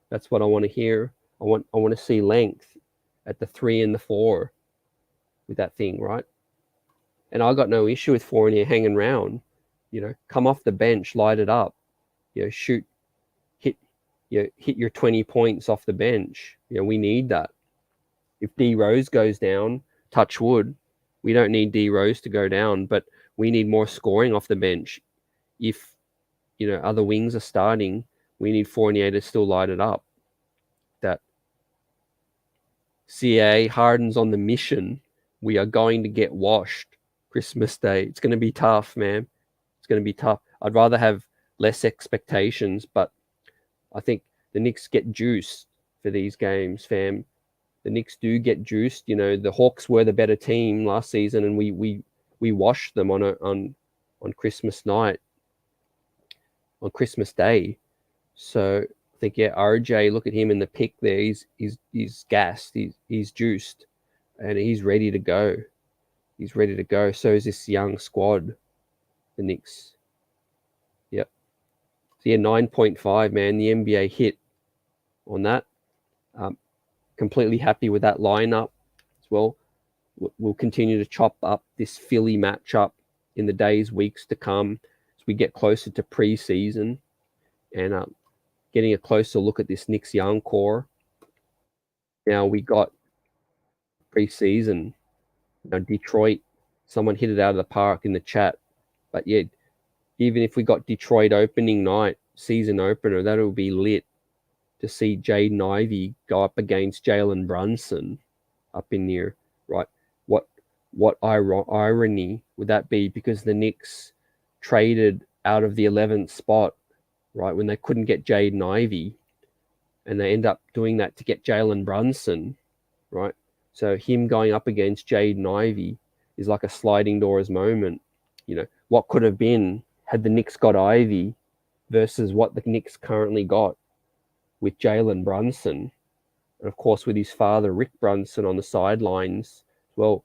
That's what I want to hear. I want to see length at the 3 and the 4 with that thing, right? And I got no issue with Fournier hanging around. Come off the bench, light it up. Shoot, hit your 20 points off the bench. We need that. If D Rose goes down, touch wood, we don't need D Rose to go down, but we need more scoring off the bench. If other wings are starting, we need Fournier to still light it up. That CA Harden's on the mission. We are going to get washed Christmas Day. It's going to be tough, man. It's going to be tough. I'd rather have less expectations, but I think the Knicks get juiced for these games, fam. The Knicks do get juiced. The Hawks were the better team last season, and we washed them on Christmas night, on Christmas Day. So I think, yeah, RJ, look at him in the pick there. He's gassed. He's juiced, and he's ready to go. He's ready to go. So is this young squad, the Knicks. Yep. So yeah, 9.5, man. The NBA hit on that. Completely happy with that lineup as well. We'll continue to chop up this Philly matchup in the days, weeks to come as we get closer to preseason and getting a closer look at this Knicks young core. Now we got preseason. Detroit, someone hit it out of the park in the chat. But yeah, even if we got Detroit opening night, season opener, that'll be lit to see Jaden Ivey go up against Jalen Brunson up in there, right? What irony would that be? Because the Knicks traded out of the 11th spot, right, when they couldn't get Jaden Ivey, and they end up doing that to get Jalen Brunson, right? So him going up against Jaden Ivey is like a sliding doors moment. What could have been had the Knicks got Ivey versus what the Knicks currently got with Jalen Brunson. And of course, with his father, Rick Brunson, on the sidelines, well,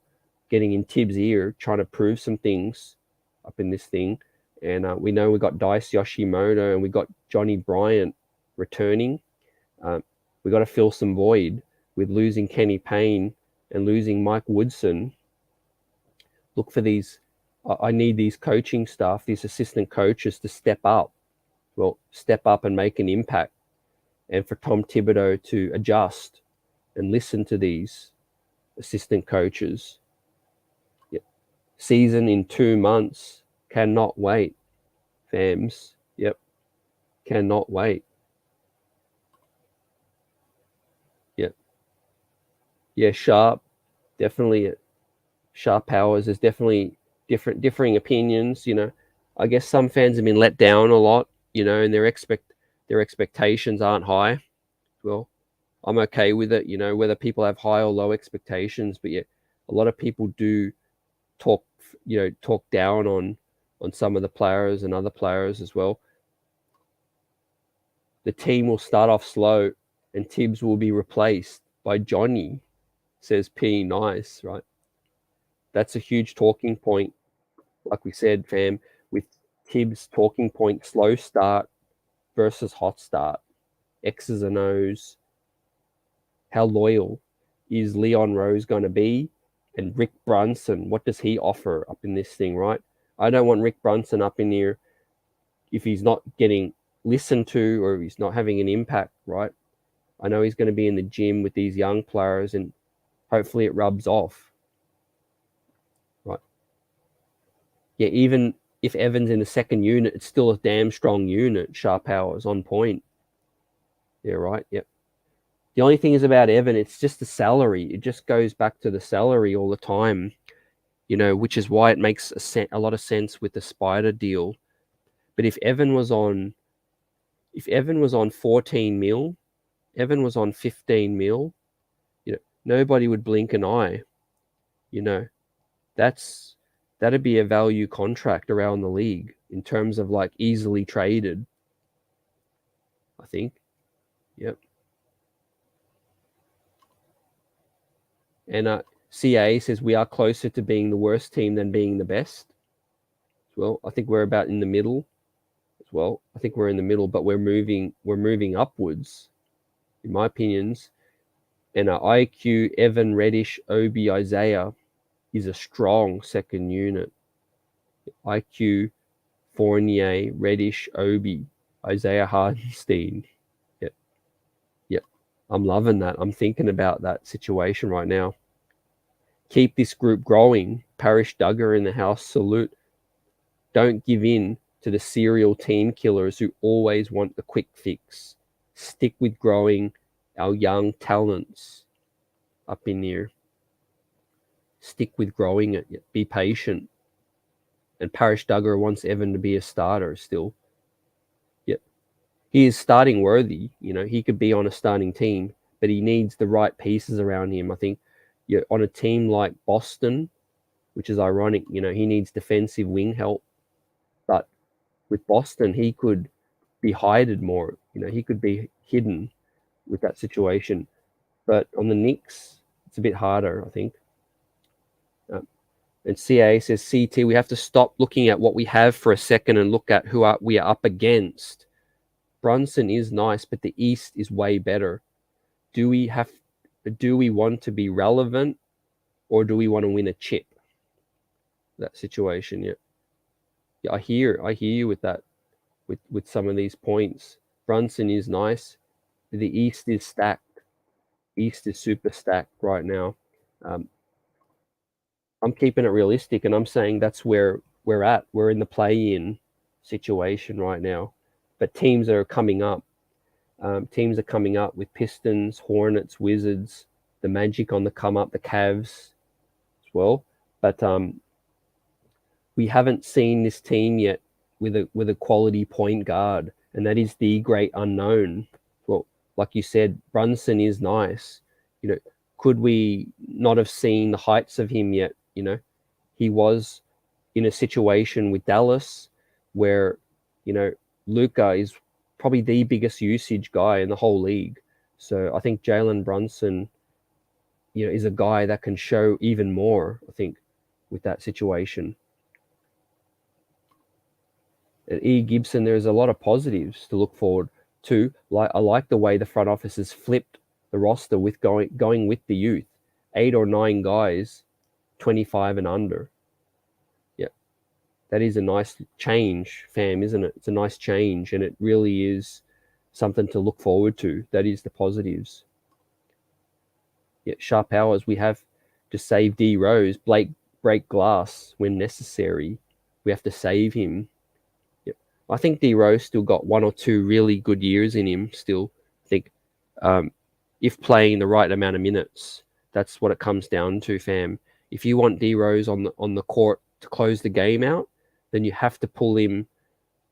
getting in Tibbs' ear, trying to prove some things up in this thing. And we know we got Dice Yoshimoto and we got Johnny Bryant returning. We got to fill some void with losing Kenny Payne and losing Mike Woodson. Look for these. I need these coaching staff, these assistant coaches to step up. Well, step up and make an impact. And for Tom Thibodeau to adjust and listen to these assistant coaches. Yep. Season in 2 months. Cannot wait, fams. Yep. Cannot wait. Yep. Yeah, Sharp. Definitely. Sharp Powers. There's definitely differing opinions. I guess some fans have been let down a lot, and their expectations aren't high. Well, I'm okay with it, whether people have high or low expectations. But yeah, a lot of people do talk down on some of the players and other players as well. The team will start off slow and Tibbs will be replaced by Johnny, says P. Nice, right? That's a huge talking point. Like we said, fam, with Tibbs' talking point, slow start versus hot start. X's and O's. How loyal is Leon Rose going to be? And Rick Brunson, what does he offer up in this thing, right? I don't want Rick Brunson up in here if he's not getting listened to or he's not having an impact, right? I know he's going to be in the gym with these young players and hopefully it rubs off, right? Yeah, even if Evan's in the second unit, it's still a damn strong unit. Sharp Powers on point. Yeah, right. Yep. The only thing is about Evan, it's just the salary. It just goes back to the salary all the time, which is why it makes a lot of sense with the Spider deal. But if Evan was on 14 mil, Evan was on 15 mil, nobody would blink an eye. That'd be a value contract around the league in terms of like easily traded, I think. Yep. And CA says we are closer to being the worst team than being the best. Well, I think we're about in the middle as well. I think we're in the middle, but we're moving upwards, in my opinions. And IQ, Evan, Reddish, Obi, Isaiah is a strong second unit. IQ, Fournier, Reddish, Obi, Isaiah Hardenstein. Yep. I'm loving that. I'm thinking about that situation right now. Keep this group growing. Parish Duggar in the house. Salute. Don't give in to the serial team killers who always want the quick fix. Stick with growing our young talents up in here. Stick with growing it. Be patient. And Parish Duggar wants Evan to be a starter still. Yep. He is starting worthy. He could be on a starting team, but he needs the right pieces around him. I think on a team like Boston, which is ironic, he needs defensive wing help. But with Boston, he could be hidden more. He could be hidden with that situation. But on the Knicks, it's a bit harder, I think. And CA says, CT, we have to stop looking at what we have for a second and look at who we are up against. Brunson is nice, but the East is way better. Do we want to be relevant or do we want to win a chip? That situation, yeah. I hear you with that, with some of these points. Brunson is nice. The East is stacked. East is super stacked right now. I'm keeping it realistic, and I'm saying that's where we're at. We're in the play-in situation right now. But teams are coming up. Teams are coming up with Pistons, Hornets, Wizards, the Magic on the come up, the Cavs as well. But we haven't seen this team yet with a quality point guard, and that is the great unknown. Well, like you said, Brunson is nice. could we not have seen the heights of him yet? You know, he was in a situation with Dallas where, you know, Luka is probably the biggest usage guy in the whole league. So I think Jalen Brunson, you know, is a guy that can show even more, I think, with that situation. At E. Gibson, there's a lot of positives to look forward to. I like the way the front office has flipped the roster with going with the youth. 8 or 9 guys, 25 and under. Yeah, that is a nice change, fam, isn't it? It's a nice change, and it really is something to look forward to. That is the positives. Yeah, sharp hours. We have to save D Rose. Blake break glass when necessary. We have to save him. Yep. I think D Rose still got 1 or 2 really good years in him. Still, I think if playing the right amount of minutes, that's what it comes down to, fam. If you want D Rose on the court to close the game out, then you have to pull him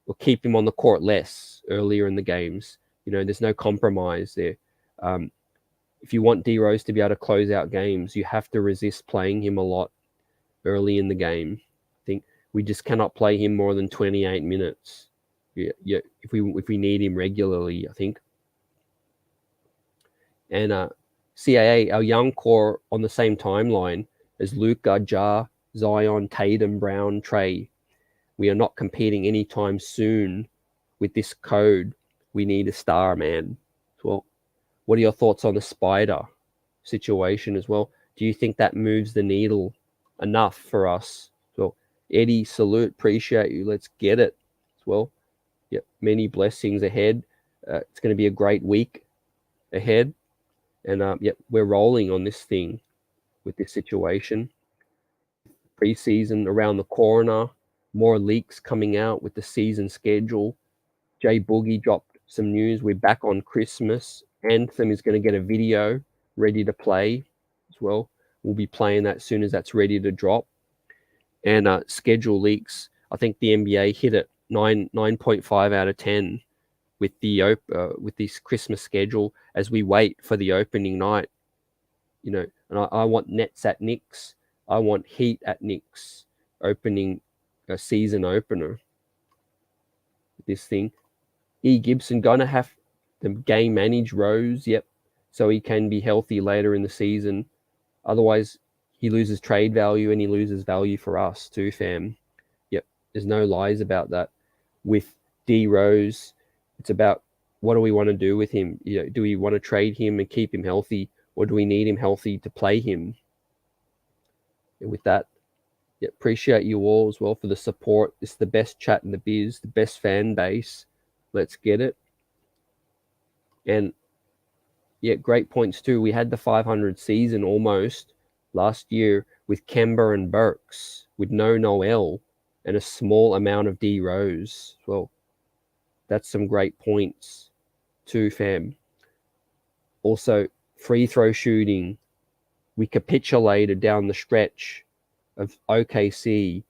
or keep him on the court less earlier in the games. You know, there's no compromise there. If you want D Rose to be able to close out games, you have to resist playing him a lot early in the game. I think we just cannot play him more than 28 minutes. Yeah, if we need him regularly, I think. And CAA, our young core on the same timeline as Luka, Ja, Zion, Tatum, Brown, Trae. We are not competing anytime soon with this code. We need a star, man. Well, what are your thoughts on the Spider situation as well? Do you think that moves the needle enough for us? Well, Eddie, salute, appreciate you. Let's get it as well. Yep, many blessings ahead. It's going to be a great week ahead. And yep, we're rolling on this thing with this situation. Preseason around the corner, more leaks coming out with the season schedule. Jay Boogie dropped some news. We're back on Christmas. Anthem is going to get a video ready to play as well. We'll be playing that as soon as that's ready to drop. And schedule leaks. I think the NBA hit it 9.5 out of 10 with the with this Christmas schedule as we wait for the opening night. You know, and I want Nets at Knicks. I want Heat at Knicks opening a season opener. This thing. E. Gibson gonna have to game manage Rose, yep, so he can be healthy later in the season. Otherwise, he loses trade value and he loses value for us too, fam. Yep, there's no lies about that. With D Rose, it's about what do we want to do with him? You know, do we want to trade him and keep him healthy, or do we need him healthy to play him? And with that, yeah, appreciate you all as well for the support. It's the best chat in the biz, the best fan base. Let's get it. And yeah, great points too. We had the 500 season almost last year with Kemba and Burks, with no Noel and a small amount of D Rose. Well, that's some great points too, fam. Also, free throw shooting. We capitulated down the stretch of OKC.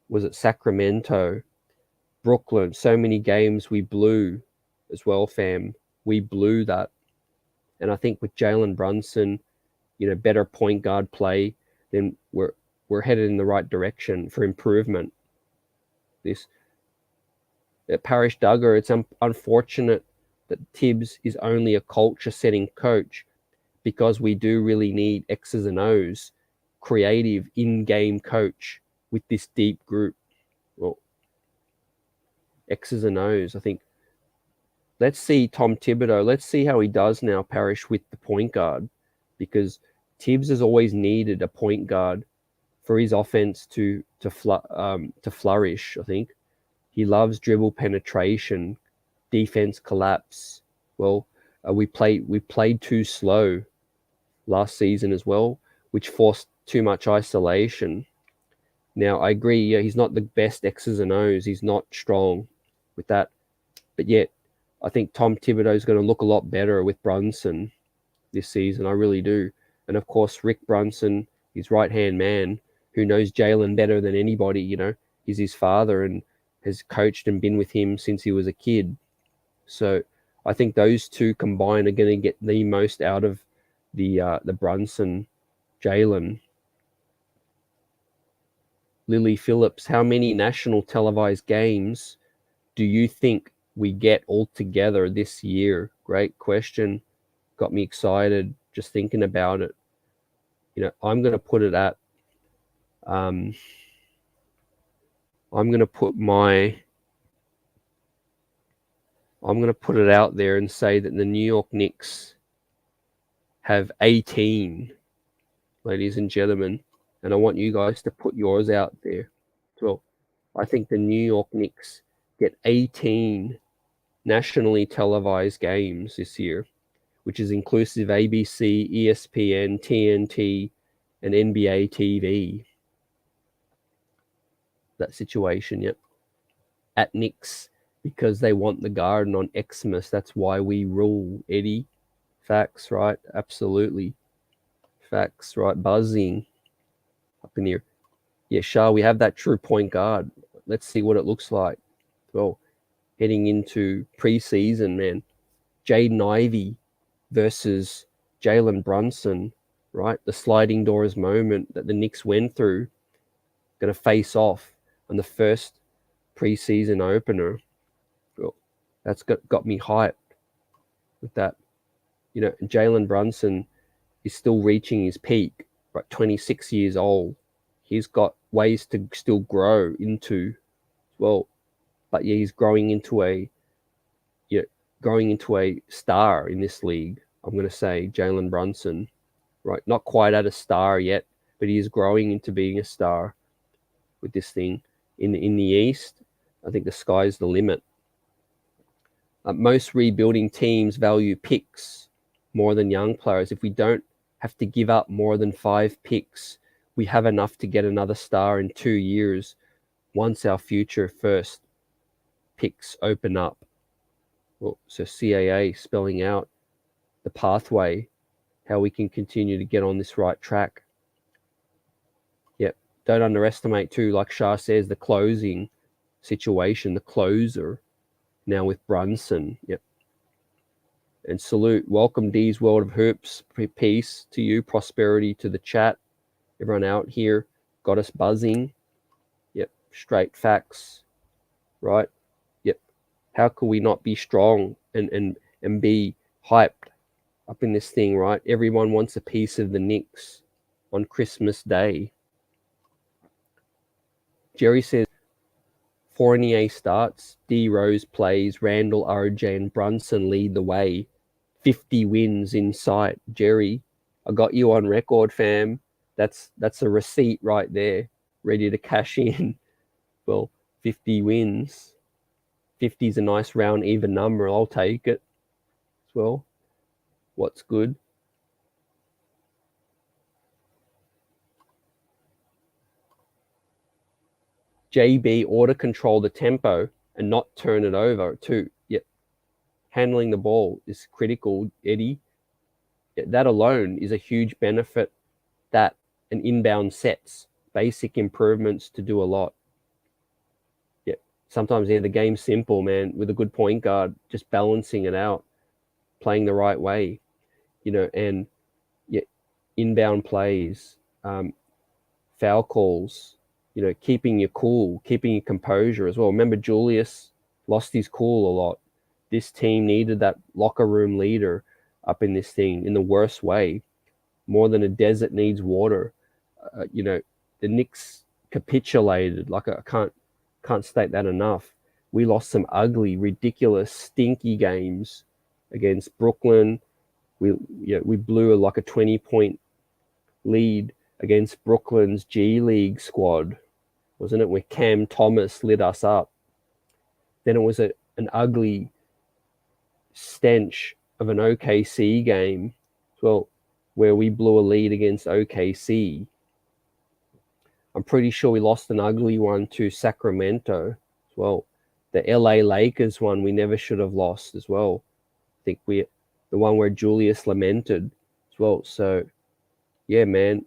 Was it Sacramento? Brooklyn? So many games we blew as well, fam. We blew that. And I think with Jalen Brunson, you know, better point guard play, then we're headed in the right direction for improvement. This Parish Duggar, it's unfortunate that Tibbs is only a culture-setting coach, because we do really need X's and O's, creative in-game coach with this deep group. Well, X's and O's, I think. Let's see Tom Thibodeau. Let's see how he does now, Parish, with the point guard, because Tibbs has always needed a point guard for his offense to flourish. I think he loves dribble penetration, defense collapse. Well, we played too slow last season as well, which forced too much isolation. Now I agree, yeah, he's not the best X's and O's. He's not strong with that, but yet I think Tom Thibodeau is going to look a lot better with Brunson this season. I really do. And of course, Rick Brunson, his right-hand man, who knows Jalen better than anybody, you know, he's his father and has coached and been with him since he was a kid. So I think those two combined are going to get the most out of the Brunson, Jalen. Lily Phillips, how many national televised games do you think we get altogether this year? Great question. Got me excited just thinking about it. I'm going to put it at, I'm going to put it out there and say that the New York Knicks have 18, ladies and gentlemen, and I want you guys to put yours out there. Well, I think the New York Knicks get 18 nationally televised games this year, which is inclusive ABC, ESPN, TNT, and NBA TV. That situation, yep. At Knicks, because they want the Garden on Xmas. That's why we rule, Eddie. Facts, right? Absolutely. Facts, right? Buzzing up in here. Yeah, Shah, we have that true point guard. Let's see what it looks like. Well, heading into preseason, man. Jaden Ivey versus Jalen Brunson, right? The sliding doors moment that the Knicks went through, going to face off on the first preseason opener. Well, that's got me hyped with that. Jalen Brunson is still reaching his peak, right? 26 years old. He's got ways to still grow into, well, but yeah, he's growing into a star in this league. I'm going to say Jalen Brunson, right? Not quite at a star yet, but he is growing into being a star with this thing. In the East, I think the sky's the limit. Most rebuilding teams value picks more than young players. If we don't have to give up more than 5 picks, we have enough to get another star in 2 years once our future first picks open up. Well, so CAA spelling out the pathway, how we can continue to get on this right track. Yep. Don't underestimate too, like Shah says, the closing situation, the closer now with Brunson. Yep. And salute, welcome D's World of Hoops. Peace to you, prosperity to the chat. Everyone out here got us buzzing. Yep, straight facts, right? Yep. How could we not be strong and be hyped up in this thing, right? Everyone wants a piece of the Knicks on Christmas Day. Jerry says, Fournier starts, D Rose plays, Randall, RJ, and Brunson lead the way. 50 wins in sight. Jerry, I got you on record, fam. That's a receipt right there, ready to cash in. Well, 50 wins. 50 is a nice round, even number. I'll take it as well. What's good? JB, ought to control the tempo and not turn it over too. Yep. Handling the ball is critical, Eddie. That alone is a huge benefit. That and inbound sets, basic improvements to do a lot. Yeah. Sometimes, the game's simple, man, with a good point guard, just balancing it out, playing the right way, and inbound plays, foul calls, keeping your cool, keeping your composure as well. Remember, Julius lost his cool a lot. This team needed that locker room leader up in this thing in the worst way, more than a desert needs water. The Knicks capitulated. Like, I can't state that enough. We lost some ugly, ridiculous, stinky games against Brooklyn. We blew a 20-point lead against Brooklyn's G League squad, wasn't it? Where Cam Thomas lit us up. Then it was an ugly stench of an OKC game, well, where we blew a lead against OKC. I'm pretty sure we lost an ugly one to Sacramento as well. The LA Lakers one we never should have lost as well. I think the one where Julius lamented as well. So, yeah, man,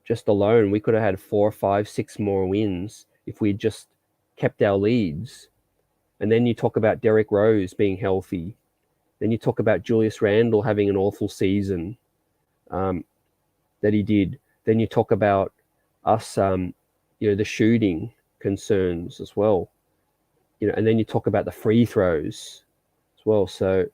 just alone, we could have had 4, 5, 6 more wins if we just kept our leads. And then you talk about Derrick Rose being healthy. Then you talk about Julius Randle having an awful season. that he did. Then you talk about us, the shooting concerns as well, and then you talk about the free throws as well. So,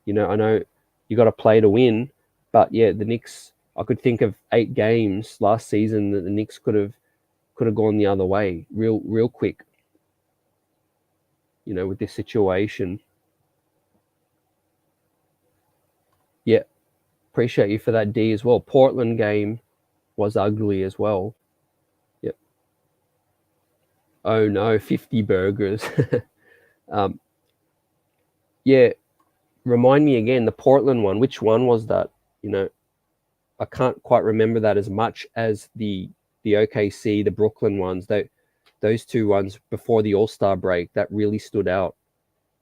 I know you got to play to win, but yeah, the Knicks. I could think of 8 games last season that the Knicks could have gone the other way real quick. With this situation. Yeah, appreciate you for that, D, as well. Portland game was ugly as well. Yep. Oh no, 50 burgers. Yeah, remind me again, the Portland one. Which one was that? I can't quite remember that as much as the OKC, the Brooklyn ones. Those 2 ones before the All-Star break, that really stood out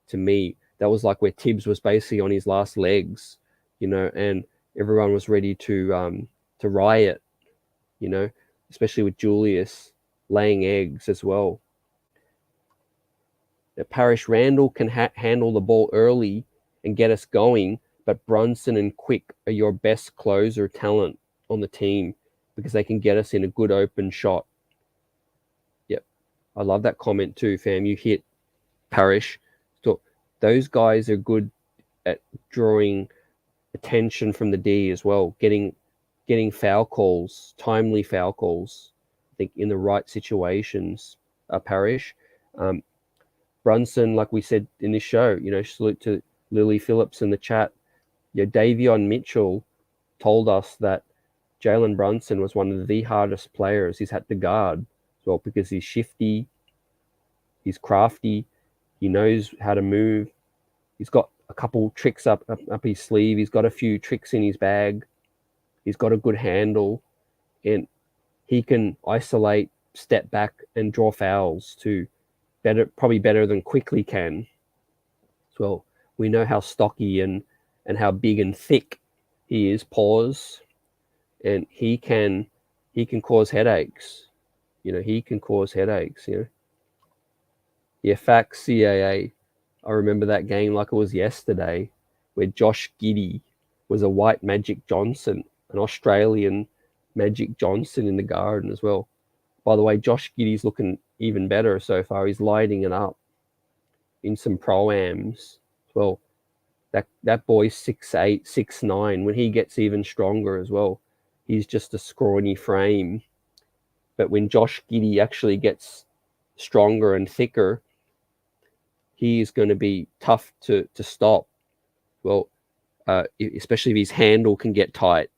to me. That was like where Tibbs was basically on his last legs, and everyone was ready to riot, especially with Julius laying eggs as well. Parrish Randall can handle the ball early and get us going, but Brunson and Quick are your best closer talent on the team because they can get us in a good open shot. Yep. I love that comment too, fam. You hit Parrish. So those guys are good at drawing attention from the D as well, getting foul calls, timely foul calls, I think, in the right situations. Parrish. Brunson, like we said in this show, salute to Lily Phillips in the chat. Davion Mitchell told us that Jalen Brunson was one of the hardest players he's had to guard as well, because he's shifty, he's crafty, he knows how to move, he's got a couple tricks up his sleeve, he's got a few tricks in his bag, he's got a good handle, and he can isolate, step back, and draw fouls too. Probably better than Quickly can as well. We know how stocky and how big and thick he is, pause, and he can cause headaches. He can cause headaches. Yeah, facts, CAA. I remember that game like it was yesterday, where Josh Giddey was a white Magic Johnson, an Australian Magic Johnson in the Garden as well. By the way, Josh Giddey's looking even better so far. He's lighting it up in some pro-ams as well. That boy's 6'8", 6'9". When he gets even stronger as well, he's just a scrawny frame. But when Josh Giddey actually gets stronger and thicker, he is going to be tough to stop. Well, especially if his handle can get tight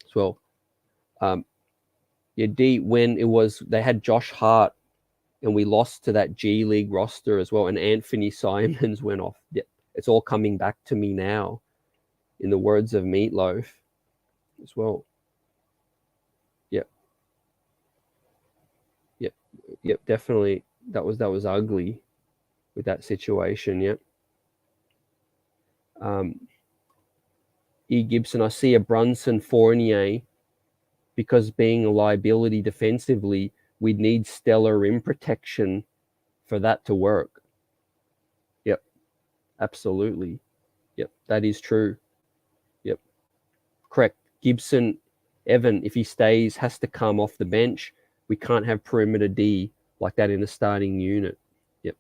as well. D, when they had Josh Hart and we lost to that G League roster as well, and Anthony Simons went off. Yeah, it's all coming back to me now, in the words of Meatloaf as well. Yep, definitely. That was ugly with that situation. Yep. E. Gibson, I see a Brunson Fournier, because being a liability defensively, we'd need stellar rim protection for that to work. Yep, absolutely. Yep, that is true. Yep, correct. Gibson, Evan, if he stays, has to come off the bench. We can't have perimeter D like that in the starting unit. Yep.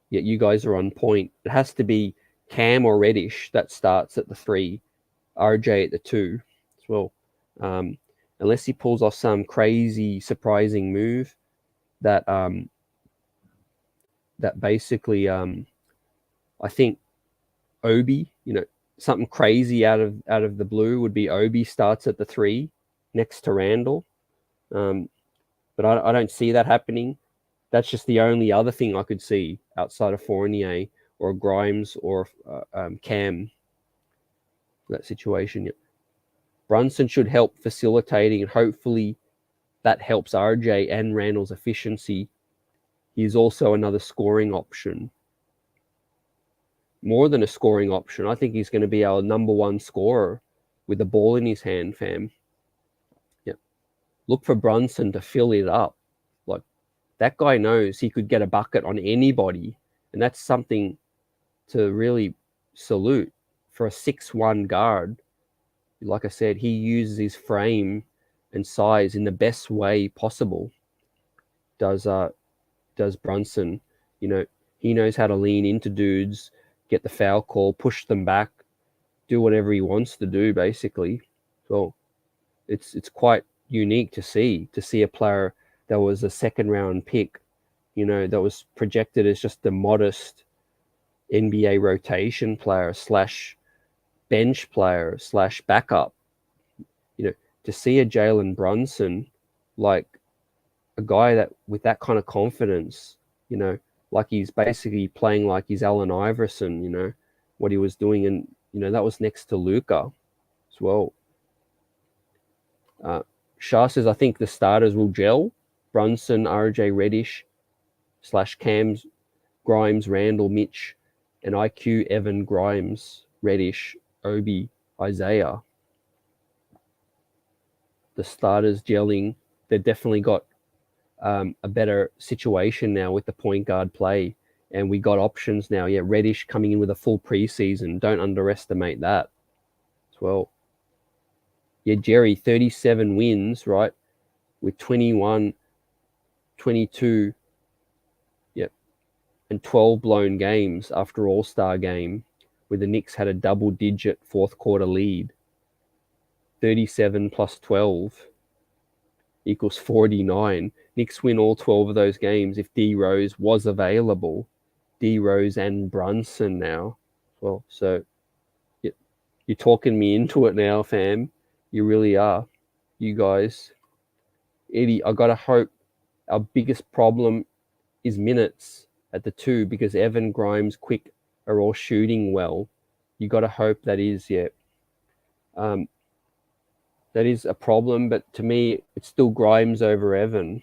Yeah, you guys are on point. It has to be Cam or Reddish that starts at the 3, RJ at the 2 as well. Unless he pulls off some crazy, surprising move that basically, I think Obi, something crazy out of the blue would be Obi starts at the 3 next to Randall. But I don't see that happening. That's just the only other thing I could see outside of Fournier or Grimes or Cam. That situation. Yep. Brunson should help facilitating, and hopefully that helps RJ and Randall's efficiency. He's also another scoring option. More than a scoring option. I think he's going to be our number 1 scorer with the ball in his hand, fam. Yep. Look for Brunson to fill it up. Like, that guy knows he could get a bucket on anybody, and that's something to really salute for a 6'1" guard. like I said, he uses his frame and size in the best way possible. Does Brunson? He knows how to lean into dudes, get the foul call, push them back, do whatever he wants to do, basically. So it's quite unique to see a player that was a second round pick, that was projected as just a modest NBA rotation player / bench player / backup. To see a Jalen Brunson, like a guy that with that kind of confidence, like he's basically playing like he's Allen Iverson, what he was doing, and that was next to Luka as well. Shah says, I think the starters will gel. Brunson, RJ, Reddish / Cams, Grimes, Randall, Mitch, and IQ, Evan, Grimes, Reddish, Obi, Isaiah. The starters gelling. They've definitely got a better situation now with the point guard play, and we got options now. Yeah, Reddish coming in with a full preseason. Don't underestimate that as well. Yeah, Jerry, 37 wins, right? With 21, 22, and 12 blown games after All-Star game, where the Knicks had a double-digit fourth quarter lead. 37 plus 12 equals 49. Knicks win all 12 of those games if D Rose was available. D Rose and Brunson now. Well, so you're talking me into it now, fam. You really are. You guys. Eddie, I gotta hope our biggest problem is minutes at the 2, because Evan, Grimes, Quick are all shooting well. You gotta hope that is, that is a problem, but to me, it's still Grimes over Evan.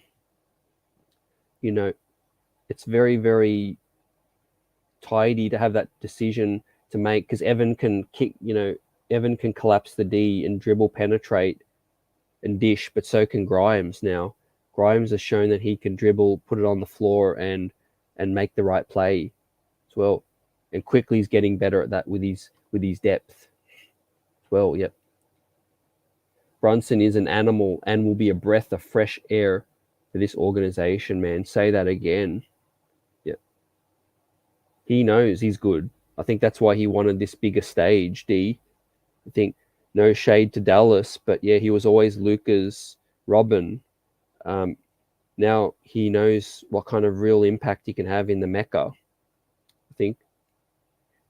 It's very, very tidy to have that decision to make, because Evan can kick, Evan can collapse the D and dribble, penetrate, and dish, but so can Grimes now. Grimes has shown that he can dribble, put it on the floor, and make the right play as well. And quickly he's getting better at that with his depth as well. Yep. Brunson is an animal and will be a breath of fresh air for this organization, man. Say that again. Yep. He knows he's good. I think that's why he wanted this bigger stage, D. I think no shade to Dallas, but yeah, he was always Luka's Robin. Now he knows what kind of real impact he can have in the Mecca, I think.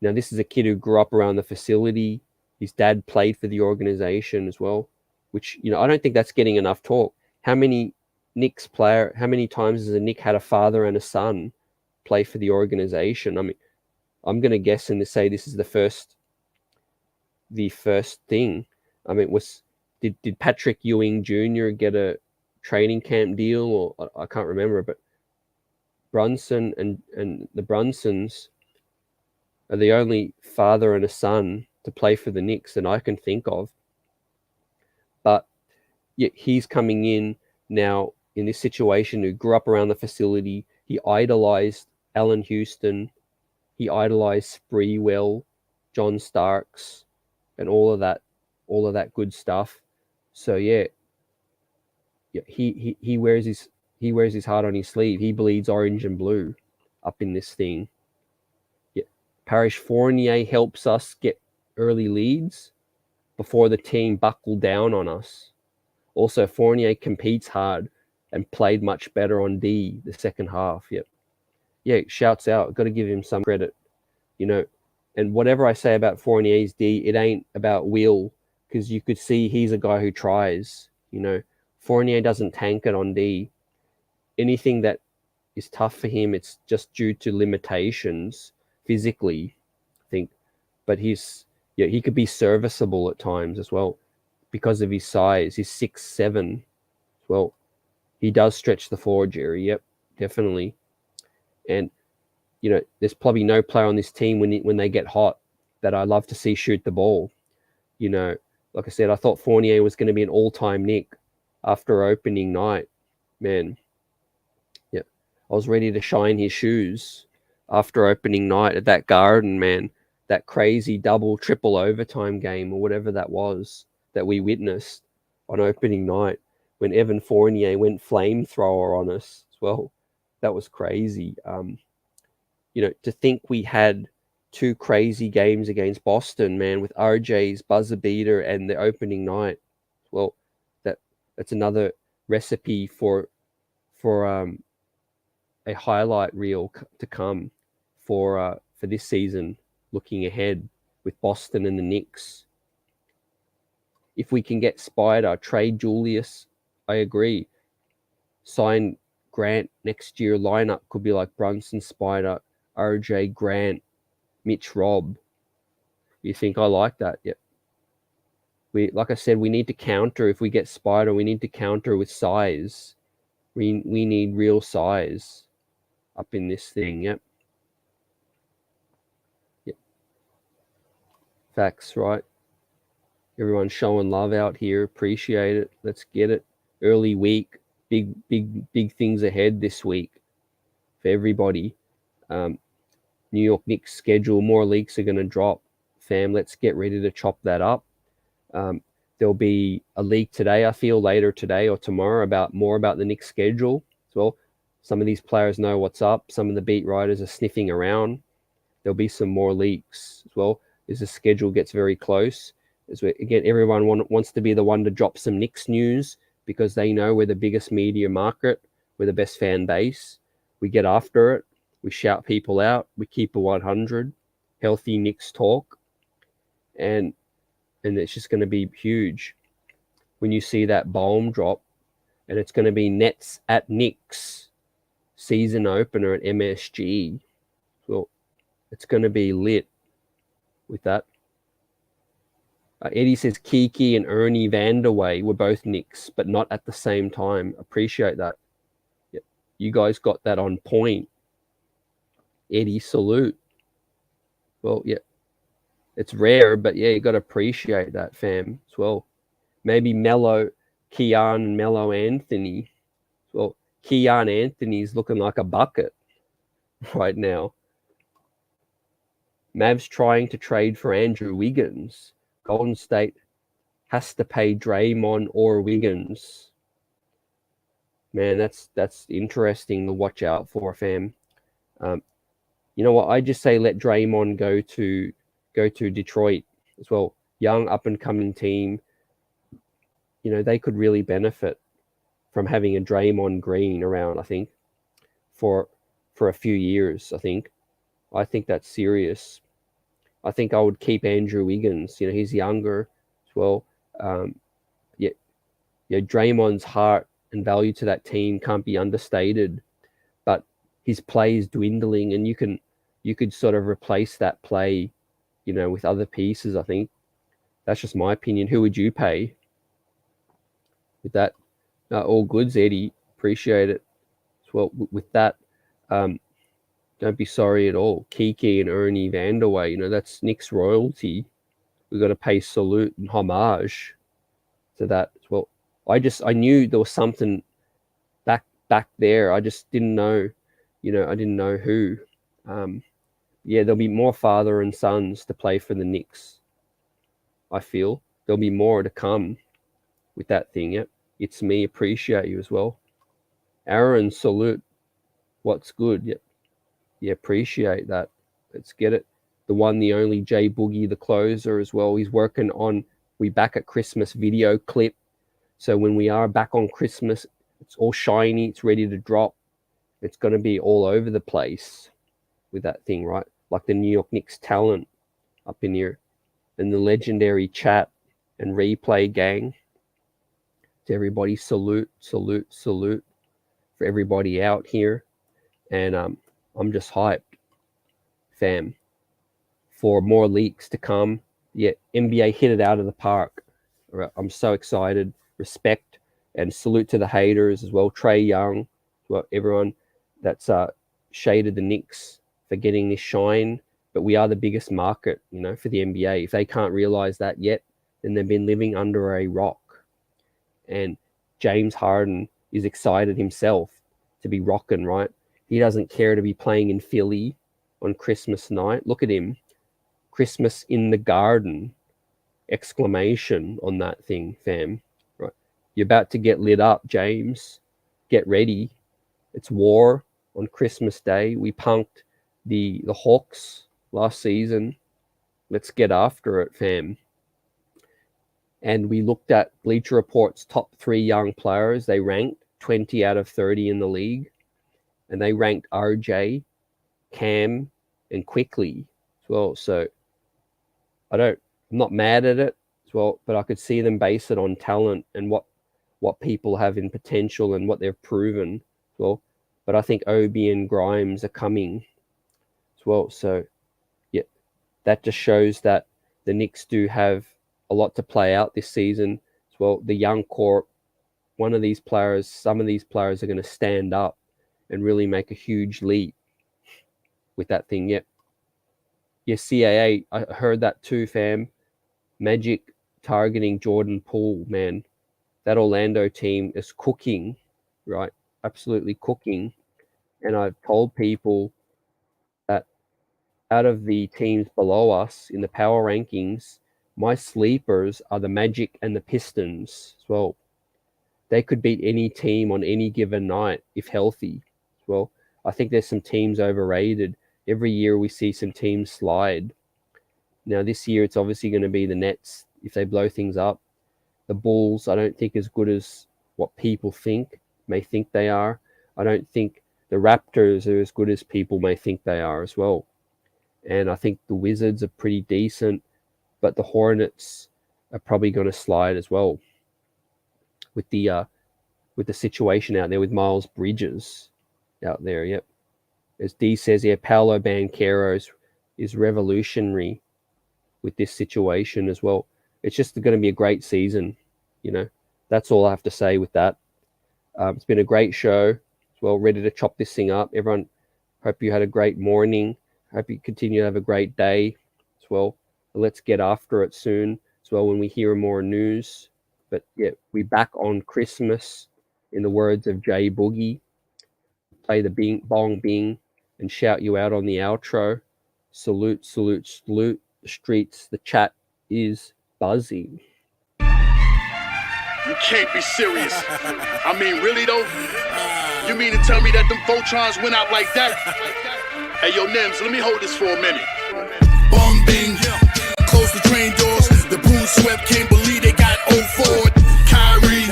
Now, this is a kid who grew up around the facility. His dad played for the organization as well, which, I don't think that's getting enough talk. How many times has a Knick had a father and a son play for the organization? I mean, I'm going to guess and say this is the first thing. I mean, did Patrick Ewing Jr. get a training camp deal, or I can't remember, but Brunson and the Brunsons are the only father and a son to play for the Knicks that I can think of. But yeah, he's coming in now in this situation, who grew up around the facility. He idolized Allen Houston. He idolized Spreewell, John Starks, and all of that good stuff. So yeah, he wears his heart on his sleeve. He bleeds orange and blue up in this thing. Yeah, Parish Fournier helps us get early leads before the team buckle down on us. Also, Fournier competes hard and played much better on D the second half. Yep. Yeah, shouts out. Got to give him some credit, And whatever I say about Fournier's D, it ain't about will, because you could see he's a guy who tries. Fournier doesn't tank it on D. Anything that is tough for him, it's just due to limitations physically, I think. But he could be serviceable at times as well because of his size. He's 6'7". Well, he does stretch the floor, Jerry. Yep, definitely. And there's probably no player on this team when they get hot that I love to see shoot the ball. Like I said, I thought Fournier was going to be an all-time Knick after opening night. Man, yeah, I was ready to shine his shoes after opening night at that Garden, man. That crazy double, triple overtime game or whatever that was. that we witnessed on opening night when Evan Fournier went flamethrower on us as well. That was crazy. To think we had 2 crazy games against Boston, man, with RJ's buzzer beater and the opening night. Well, that's another recipe for a highlight reel to come for this season, looking ahead with Boston and the Knicks. If we can get Spider, trade Julius, I agree. Sign Grant next year. Lineup could be like Brunson, Spider, RJ, Grant, Mitch, Rob. You think I like that? Yep. Like I said, we need to counter. If we get Spider, we need to counter with size. We need real size up in this thing. Yep. Facts, right? Everyone's showing love out here. Appreciate it. Let's get it. Early week. Big things ahead this week for everybody. New York Knicks schedule. More leaks are going to drop. Fam, let's get ready to chop that up. There'll be a leak today, I feel, later today or tomorrow more about the Knicks schedule as well. Some of these players know what's up. Some of the beat writers are sniffing around. There'll be some more leaks as well as the schedule gets very close. Again, everyone wants to be the one to drop some Knicks news because they know we're the biggest media market. We're the best fan base. We get after it. We shout people out. We keep a 100. Healthy Knicks talk. And it's just going to be huge when you see that bomb drop. And it's going to be Nets at Knicks season opener at MSG. Well, it's going to be lit with that. Eddie says Kiki and Ernie Vanderway were both Knicks, but not at the same time. Appreciate that. Yep. You guys got that on point. Eddie, salute. Well, yeah. It's rare, but yeah, you got to appreciate that, fam, as well. Maybe Keon and Melo Anthony. Well, Keon Anthony's looking like a bucket right now. Mavs trying to trade for Andrew Wiggins. Golden State has to pay Draymond or Wiggins. Man, that's interesting to watch out for, fam. You know what? I just say let Draymond go to Detroit as well. Young up and coming team. They could really benefit from having a Draymond Green around, I think, for a few years, I think that's serious. I think I would keep Andrew Wiggins. He's younger as well. Draymond's heart and value to that team can't be understated, but his play is dwindling, and you could sort of replace that play, with other pieces. I think that's just my opinion. Who would you pay with that? All goods, Eddie. Appreciate it. Well, with that, don't be sorry at all. Kiki and Ernie Vanderway, that's Knicks royalty. We've got to pay salute and homage to that as well. I knew there was something back there. I just didn't know, I didn't know who. There'll be more father and sons to play for the Knicks. I feel there'll be more to come with that thing. Yep. It's me. Appreciate you as well. Aaron, salute. What's good? Yep. Yeah, appreciate that. Let's get it. The one, the only J Boogie, the closer as well. He's working on We Back at Christmas video clip. So when we are back on Christmas, it's all shiny. It's ready to drop. It's going to be all over the place with that thing, right? Like the New York Knicks talent up in here. And the legendary chat and replay gang. To everybody, salute for everybody out here. And I'm just hyped, fam, for more leaks to come. Yeah, NBA hit it out of the park. I'm so excited. Respect and salute to the haters as well. Trae Young, well, everyone that's shaded the Knicks for getting this shine. But we are the biggest market, for the NBA. If they can't realize that yet, then they've been living under a rock. And James Harden is excited himself to be rocking, right? He doesn't care to be playing in Philly on Christmas night. Look at him. Christmas in the Garden. exclamation on that thing, fam. Right, you're about to get lit up, James. Get ready. It's war on Christmas Day. We punked the Hawks last season. Let's get after it, fam. And we looked at Bleacher Report's top 3 young players. They ranked 20 out of 30 in the league. And they ranked RJ, Cam, and Quickly as well. So I'm not mad at it as well, but I could see them base it on talent and what people have in potential and what they've proven as well. But I think Obi and Grimes are coming as well. So yeah, that just shows that the Knicks do have a lot to play out this season as well. The young core, some of these players are going to stand up and really make a huge leap with that thing. Yep. Yeah, CAA, I heard that too, fam. Magic targeting Jordan Poole, man. That Orlando team is cooking, right? Absolutely cooking. And I've told people that out of the teams below us in the power rankings, my sleepers are the Magic and the Pistons as well. They could beat any team on any given night if healthy as well. I think there's some teams overrated. Every year we see some teams slide. Now this year it's obviously going to be the Nets if they blow things up. The Bulls, I don't think as good as what people may think they are. I don't think the Raptors are as good as people may think they are as well. And I think the Wizards are pretty decent, but the Hornets are probably going to slide as well with the situation out there with Miles Bridges out there. Yep. As D says here, Paolo Banchero is revolutionary with this situation as well. It's just going to be a great season, you know. That's all I have to say with that. It's been a great show as well. Ready to chop this thing up. Everyone, hope you had a great morning. Hope you continue to have a great day as well. Let's get after it soon as well when we hear more news. But yeah, we back on Christmas, in the words of Jay Boogie. Play the bing, bong bing and shout you out on the outro. Salute, salute, salute. The streets, the chat is buzzing. You can't be serious. I mean, really though? You mean to tell me that them Voltrons went out like that? Hey, yo, Nims, let me hold this for a minute. Bong bing, close the train doors. The broom swept, can't believe they got old Ford. Kyrie,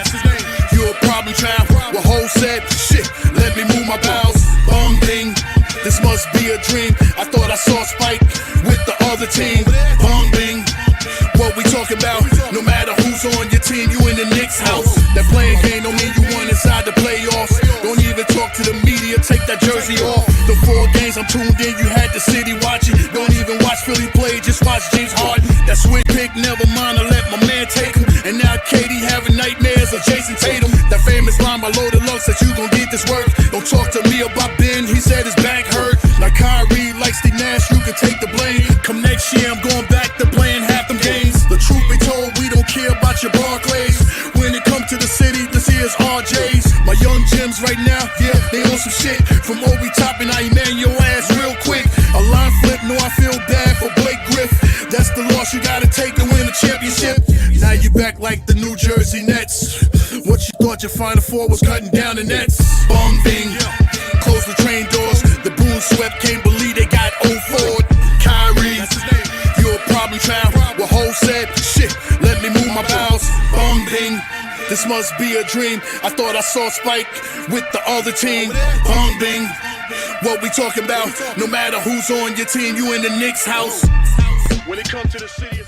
you a problem child. Well, whole said, shit, let me move my bowels. Bong bing, this must be a dream. I thought I saw Spike with the other team. Bong bing, what we talking about? No matter who's on your team, you in the Knicks house. That playing game don't mean you won inside the playoffs. Don't even talk to the media, take that jersey off. The 4 games I'm tuned in, you had the city watching. Don't even watch Philly play, just watch James Harden. That switch pick, never mind, I let my man take him. And now Katie having nightmares of Jason Tatum. That famous line by Loaded Lux that you gon' get this work. Don't talk to me about Ben, he said his back hurt. Like Kyrie, like Steve Nash, you can take the blame. Come next year, I'm going back to playing half them games. The truth be told, we don't care about your Barclays. When it comes to the city, this here's RJ's. My young gems right now, yeah, they on some shit. From Obi Toppin, I man your ass real quick. A line flip, no, I feel bad for Blake Griff. That's the loss you gotta take to win a championship. Now you back like the New Jersey Nets. What you thought your Final Four was cutting down the nets. Bong bing, close the train doors. The broom swept, can't believe they got old Ford. Kyrie, you a problem child. Well, whole said, shit, let me move my bowels. Bong bing, this must be a dream. I thought I saw Spike with the other team. Bong bing, what we talking about? No matter who's on your team, you in the Knicks house. When it comes to the city